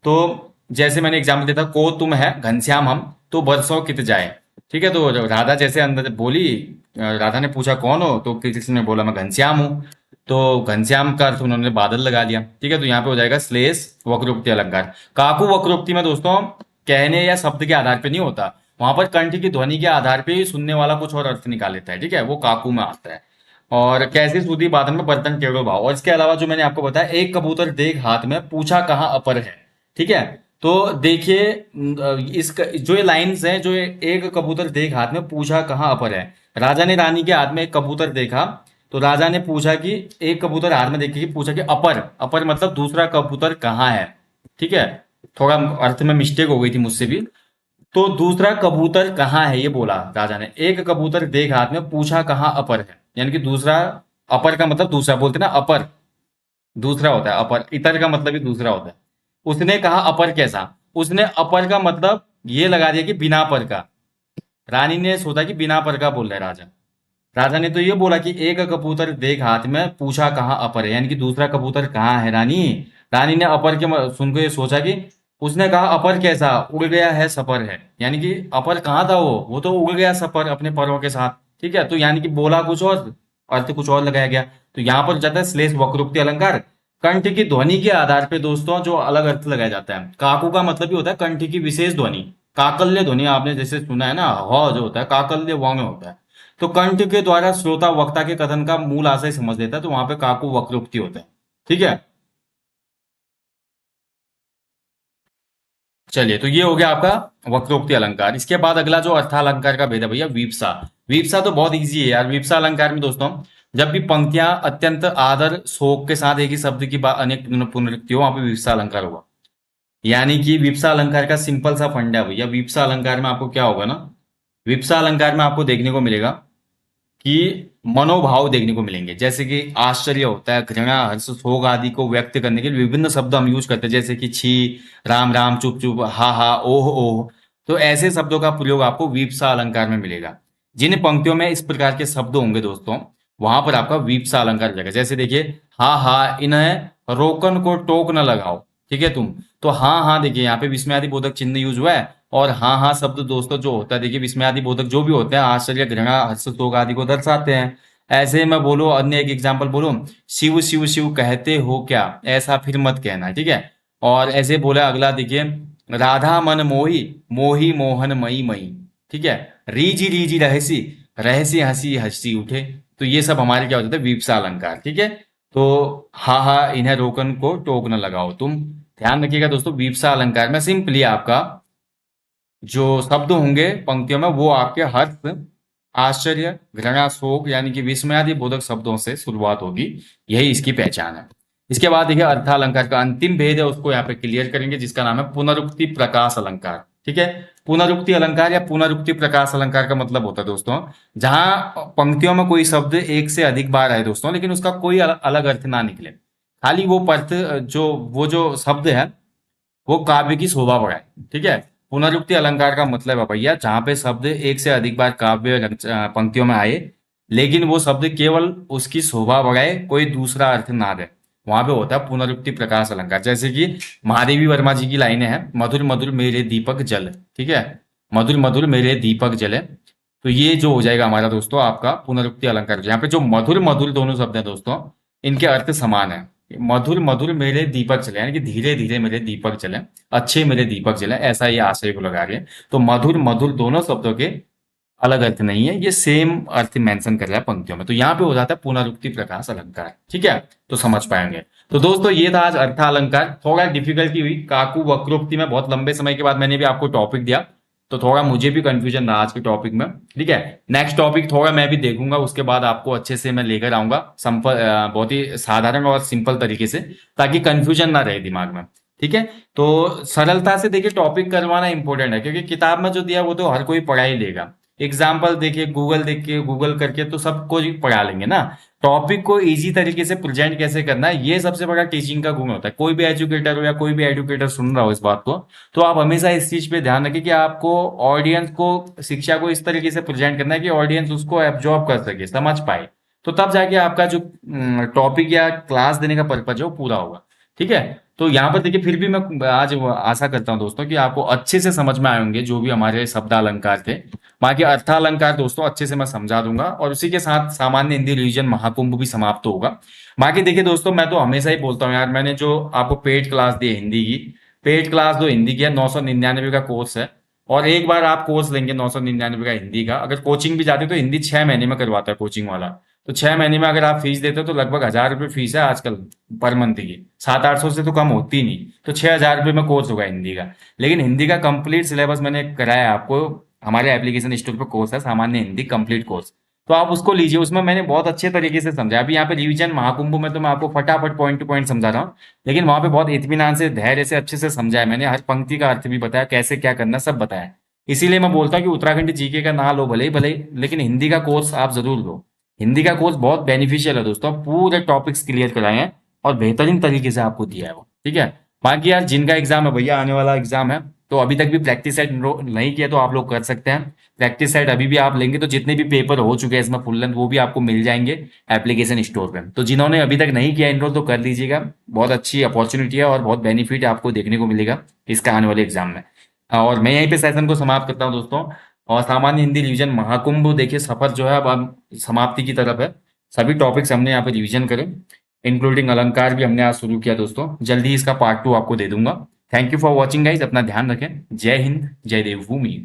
तो जैसे मैंने एग्जाम्पल दिया था, को तुम है घनश्याम हम तो बरसों कित जाए, ठीक है, तो राधा जैसे अंदर बोली, राधा ने पूछा कौन हो, तो कृष्ण ने बोला मैं घनश्याम हूँ। तो घनश्याम का अर्थ उन्होंने बादल लगा दिया। ठीक है, तो यहाँ पे हो जाएगा श्लेष वक्रोक्ति अलंकार। काकू वक्रोक्ति में दोस्तों कहने या शब्द के आधार पे नहीं होता, वहां पर कंठ की ध्वनि के आधार पे ही सुनने वाला कुछ और अर्थ निकाल लेता है। ठीक है, वो काकू में आता है। और कैसी सूदी बादल में बर्तन टेढ़ो भाव, और इसके अलावा जो मैंने आपको बताया, एक कबूतर देख हाथ में पूछा कहाँ अपर है। ठीक है, तो देखिए जो ये लाइंस हैं, जो एक कबूतर देख हाथ में पूछा कहाँ अपर है। राजा ने रानी के हाथ में एक कबूतर देखा, तो राजा ने पूछा कि एक कबूतर हाथ में देख के पूछा कि अपर, अपर मतलब दूसरा कबूतर कहाँ है। ठीक है, थोड़ा अर्थ में मिस्टेक हो गई थी मुझसे भी। तो दूसरा कबूतर कहाँ है ये बोला राजा ने, एक कबूतर देख हाथ में पूछा कहाँ अपर है, यानी कि दूसरा। अपर का मतलब दूसरा बोलते हैं ना, अपर दूसरा होता है, अपर इतर का मतलब ही दूसरा होता है। उसने कहा अपर कैसा, उसने अपर का मतलब ये लगा दिया कि बिना पर का। रानी ने सोचा कि बिना पर का बोल रहा है राजा। राजा ने तो ये बोला कि एक कबूतर देख हाथ में पूछा कहाँ अपर है, यानी कि दूसरा कबूतर कहाँ है रानी। रानी ने अपर के सुन के सोचा कि, उसने कहा अपर कैसा, उड़ गया है सपर है, यानी कि अपर कहाँ था, वो तो उड़ गया सपर अपने परों के साथ। ठीक है, तो यानी कि बोला कुछ और, अर्थ कुछ और लगाया गया। तो यहाँ पर जाता है श्लेष वक्रोक्ति अलंकार। कंठ की ध्वनि के आधार पे दोस्तों जो अलग अर्थ लगाया जाता है। काकू का मतलब ही होता है कंठ की विशेष ध्वनि। काकल्य ध्वनि आपने जैसे सुना है ना, ह जो होता है काकल्य व में होता है। तो कंठ के द्वारा श्रोता वक्ता के कथन का मूल आशय समझ लेता है, तो वहां पे काकू वक्रोक्ति होता है। ठीक है, चलिए, तो ये हो गया आपका वक्रोक्ति अलंकार। इसके बाद अगला जो अर्थालंकार का भेद है भैया, वीपसा। वीपसा तो बहुत इजी है यार। वीपसा अलंकार में दोस्तों जब भी पंक्तियां अत्यंत आदर शोक के साथ एक ही शब्द की अनेक पुनरुक्ति हो, वहां पे वीपसा अलंकार होगा। यानी कि विप्सा अलंकार का सिंपल सा फंडा है भैया। विप्सा अलंकार में आपको क्या होगा ना, विप्सा अलंकार में आपको देखने को मिलेगा कि मनोभाव देखने को मिलेंगे। जैसे कि आश्चर्य होता है, घृणा, हर्ष, शोक आदि को व्यक्त करने के लिए विभिन्न शब्द हम यूज करते हैं, जैसे कि छी, राम राम, चुप चुप, हा हा, ओह ओह। तो ऐसे शब्दों का प्रयोग आपको विप्सा अलंकार में मिलेगा। जिन पंक्तियों में इस प्रकार के शब्द होंगे दोस्तों, वहां पर आपका विप्सा अलंकार जाएगा। जैसे देखिए, हा हा, इन्हें रोकन को टोक न लगाओ। ठीक है तुम, तो हाँ हाँ देखिए यहाँ पे विस्मयादि बोधक चिन्ह यूज हुआ है। और हाँ हाँ शब्द दोस्तों जो होता है, देखिए विस्मयादि बोधक जो भी होते हैं, आश्चर्य, घृणा, हर्ष, शोक आदि को दर्शाते हैं। ऐसे मैं बोलूं, अन्य एक एग्जांपल बोलूं, शिव शिव शिव कहते हो क्या, ऐसा फिर मत कहना। ठीक है, और ऐसे बोला अगला देखिए, राधा मन मोही, मोही मोहन मई मई। ठीक है, रीजी रहसी, रहसी हंसी हंसी उठे। तो ये सब हमारे क्या होते थे, विप्सा अलंकार। ठीक है, तो हाँ हाँ, इन्हें रोकन को टोक न लगाओ तुम। ध्यान रखिएगा दोस्तों, विप्सा अलंकार में सिंपली आपका जो शब्द होंगे पंक्तियों में, वो आपके हर्ष, आश्चर्य, घृणा, शोक यानी कि विस्मयादि बोधक शब्दों से शुरुआत होगी। यही इसकी पहचान है। इसके बाद देखिए अर्थालंकार का अंतिम भेद है, उसको यहाँ पे क्लियर करेंगे, जिसका नाम है पुनरुक्ति प्रकाश अलंकार। ठीक है, पुनरुक्ति अलंकार या पुनरुक्ति प्रकाश अलंकार का मतलब होता है दोस्तों, जहां पंक्तियों में कोई शब्द एक से अधिक बार आए दोस्तों, लेकिन उसका कोई अलग अर्थ ना निकले, खाली वो पर्थ, जो वो जो शब्द है वो काव्य की शोभा बढ़ाए। ठीक है, पुनरुक्ति अलंकार का मतलब है भैया, जहां पे शब्द एक से अधिक बार काव्य पंक्तियों में आए, लेकिन वो शब्द केवल उसकी शोभा बढ़ाए, कोई दूसरा अर्थ ना दे, वहां पे होता है पुनरुक्ति प्रकाश अलंकार। जैसे कि महादेवी वर्मा जी की लाइनें हैं, मधुर मधुर मेरे दीपक जल। ठीक है, मधुर मधुर मेरे दीपक जले। तो ये जो हो जाएगा हमारा दोस्तों आपका पुनरुक्ति अलंकार। यहाँ पे जो मधुर मधुर दोनों शब्द हैं दोस्तों, इनके अर्थ समान है। मधुर मधुर मेरे दीपक जले, यानी कि धीरे धीरे मेरे दीपक जले, अच्छे मेरे दीपक जले, ऐसा ये आशय को लगा रहे हैं। तो मधुर मधुर दोनों शब्दों के अलग अर्थ नहीं है, ये सेम अर्थ मेंशन कर रहा है पंक्तियों में। तो यहाँ पे हो जाता है पुनरुक्ति प्रकाश अलंकार। ठीक है, तो समझ पाएंगे। तो दोस्तों ये था आज अर्थ अलंकार। थोड़ा डिफिकल्टी हुई, काकू वक्रोक्ति में बहुत लंबे समय के बाद मैंने भी आपको टॉपिक दिया, तो थोड़ा मुझे भी कंफ्यूजन रहा आज के टॉपिक में। ठीक है, नेक्स्ट टॉपिक थोड़ा मैं भी देखूंगा, उसके बाद आपको अच्छे से मैं लेकर आऊंगा, सिंपल, बहुत ही साधारण और सिंपल तरीके से, ताकि कंफ्यूजन ना रहे दिमाग में। ठीक है, तो सरलता से देखिए टॉपिक करवाना इंपॉर्टेंट है, क्योंकि किताब में जो दिया वो तो हर कोई पढ़ा ही लेगा। एग्जाम्पल देखिए, गूगल देख के, गूगल करके तो सबको ही पढ़ा लेंगे ना। टॉपिक को इजी तरीके से प्रेजेंट कैसे करना है, ये सबसे बड़ा टीचिंग का गुण होता है। कोई भी एजुकेटर हो या कोई भी एडुकेटर सुन रहा हो इस बात को, तो आप हमेशा इस चीज पे ध्यान रखें कि आपको ऑडियंस को, शिक्षा को इस तरीके से प्रेजेंट करना है कि ऑडियंस उसको एब्जॉर्ब कर सके, समझ पाए। तो तब जाके आपका जो टॉपिक या क्लास देने का पर्पज है वो पूरा होगा। ठीक है। तो यहाँ पर देखिए, फिर भी मैं आज आशा करता हूँ दोस्तों कि आपको अच्छे से समझ में आए होंगे जो भी हमारे शब्द अलंकार थे। बाकी अर्थालंकार दोस्तों अच्छे से मैं समझा दूंगा, और उसी के साथ सामान्य हिंदी रिवीजन महाकुंभ भी समाप्त होगा। बाकी देखिए दोस्तों, मैं तो हमेशा ही बोलता हूँ यार, मैंने जो आपको पेड क्लास दी है हिंदी की, पेड क्लास जो हिंदी की है 999 का कोर्स है। और एक बार आप कोर्स लेंगे 999 का हिंदी का, अगर कोचिंग भी जाते हो तो हिंदी 6 महीने में करवाता है कोचिंग वाला। तो 6 महीने में अगर आप फीस देते हो तो लगभग 1,000 रुपये फीस है आजकल पर मंथ की। 700-800 से तो कम होती ही नहीं, तो 6,000 रुपये में कोर्स होगा हिंदी का। लेकिन हिंदी का कंप्लीट सिलेबस मैंने कराया आपको, हमारे एप्लीकेशन स्टोर पर कोर्स है सामान्य हिंदी कंप्लीट कोर्स। तो आप उसको लीजिए, उसमें मैंने बहुत अच्छे तरीके से समझा। अभी यहाँ पे रिवीजन महाकुंभ में तो मैं आपको फटाफट पॉइंट टू पॉइंट समझा रहा हूँ, लेकिन वहां पे बहुत इत्मीनान से धैर्य से अच्छे से समझाया मैंने, हर पंक्ति का अर्थ भी बताया, कैसे क्या करना सब बताया। इसीलिए मैं बोलता हूँ कि उत्तराखंड जीके का ना लो भले ही, लेकिन हिंदी का कोर्स आप जरूर लो। हिंदी का कोर्स बहुत बेनिफिशियल है दोस्तों, पूरे टॉपिक्स क्लियर कराए हैं और बेहतरीन तरीके से आपको दिया है वो, ठीक है। बाकी यार जिनका एग्जाम है भैया, आने वाला एग्जाम है, तो अभी तक भी प्रैक्टिस सेट नहीं किया तो आप लोग कर सकते हैं। प्रैक्टिस सेट अभी भी आप लेंगे तो जितने भी पेपर हो चुके हैं इसमें फुल लेंथ, वो भी आपको मिल जाएंगे एप्लीकेशन स्टोर पे। तो जिन्होंने अभी तक नहीं किया इनरोल तो कर लीजिएगा, बहुत अच्छी अपॉर्चुनिटी है और बहुत बेनिफिट आपको देखने को मिलेगा इसका आने वाले एग्जाम में। और मैं यहीं पे सेशन को समाप्त करता हूँ दोस्तों। और सामान्य हिंदी रिवीजन महाकुंभ देखिए सफर जो है अब हम समाप्ति की तरफ है। सभी टॉपिक्स हमने यहाँ पे रिवीजन करें, इंक्लूडिंग अलंकार भी हमने आज शुरू किया दोस्तों। जल्दी इसका पार्ट 2 आपको दे दूंगा। Thank you for watching guys, अपना ध्यान रखें। जय हिंद, जय देवभूमि।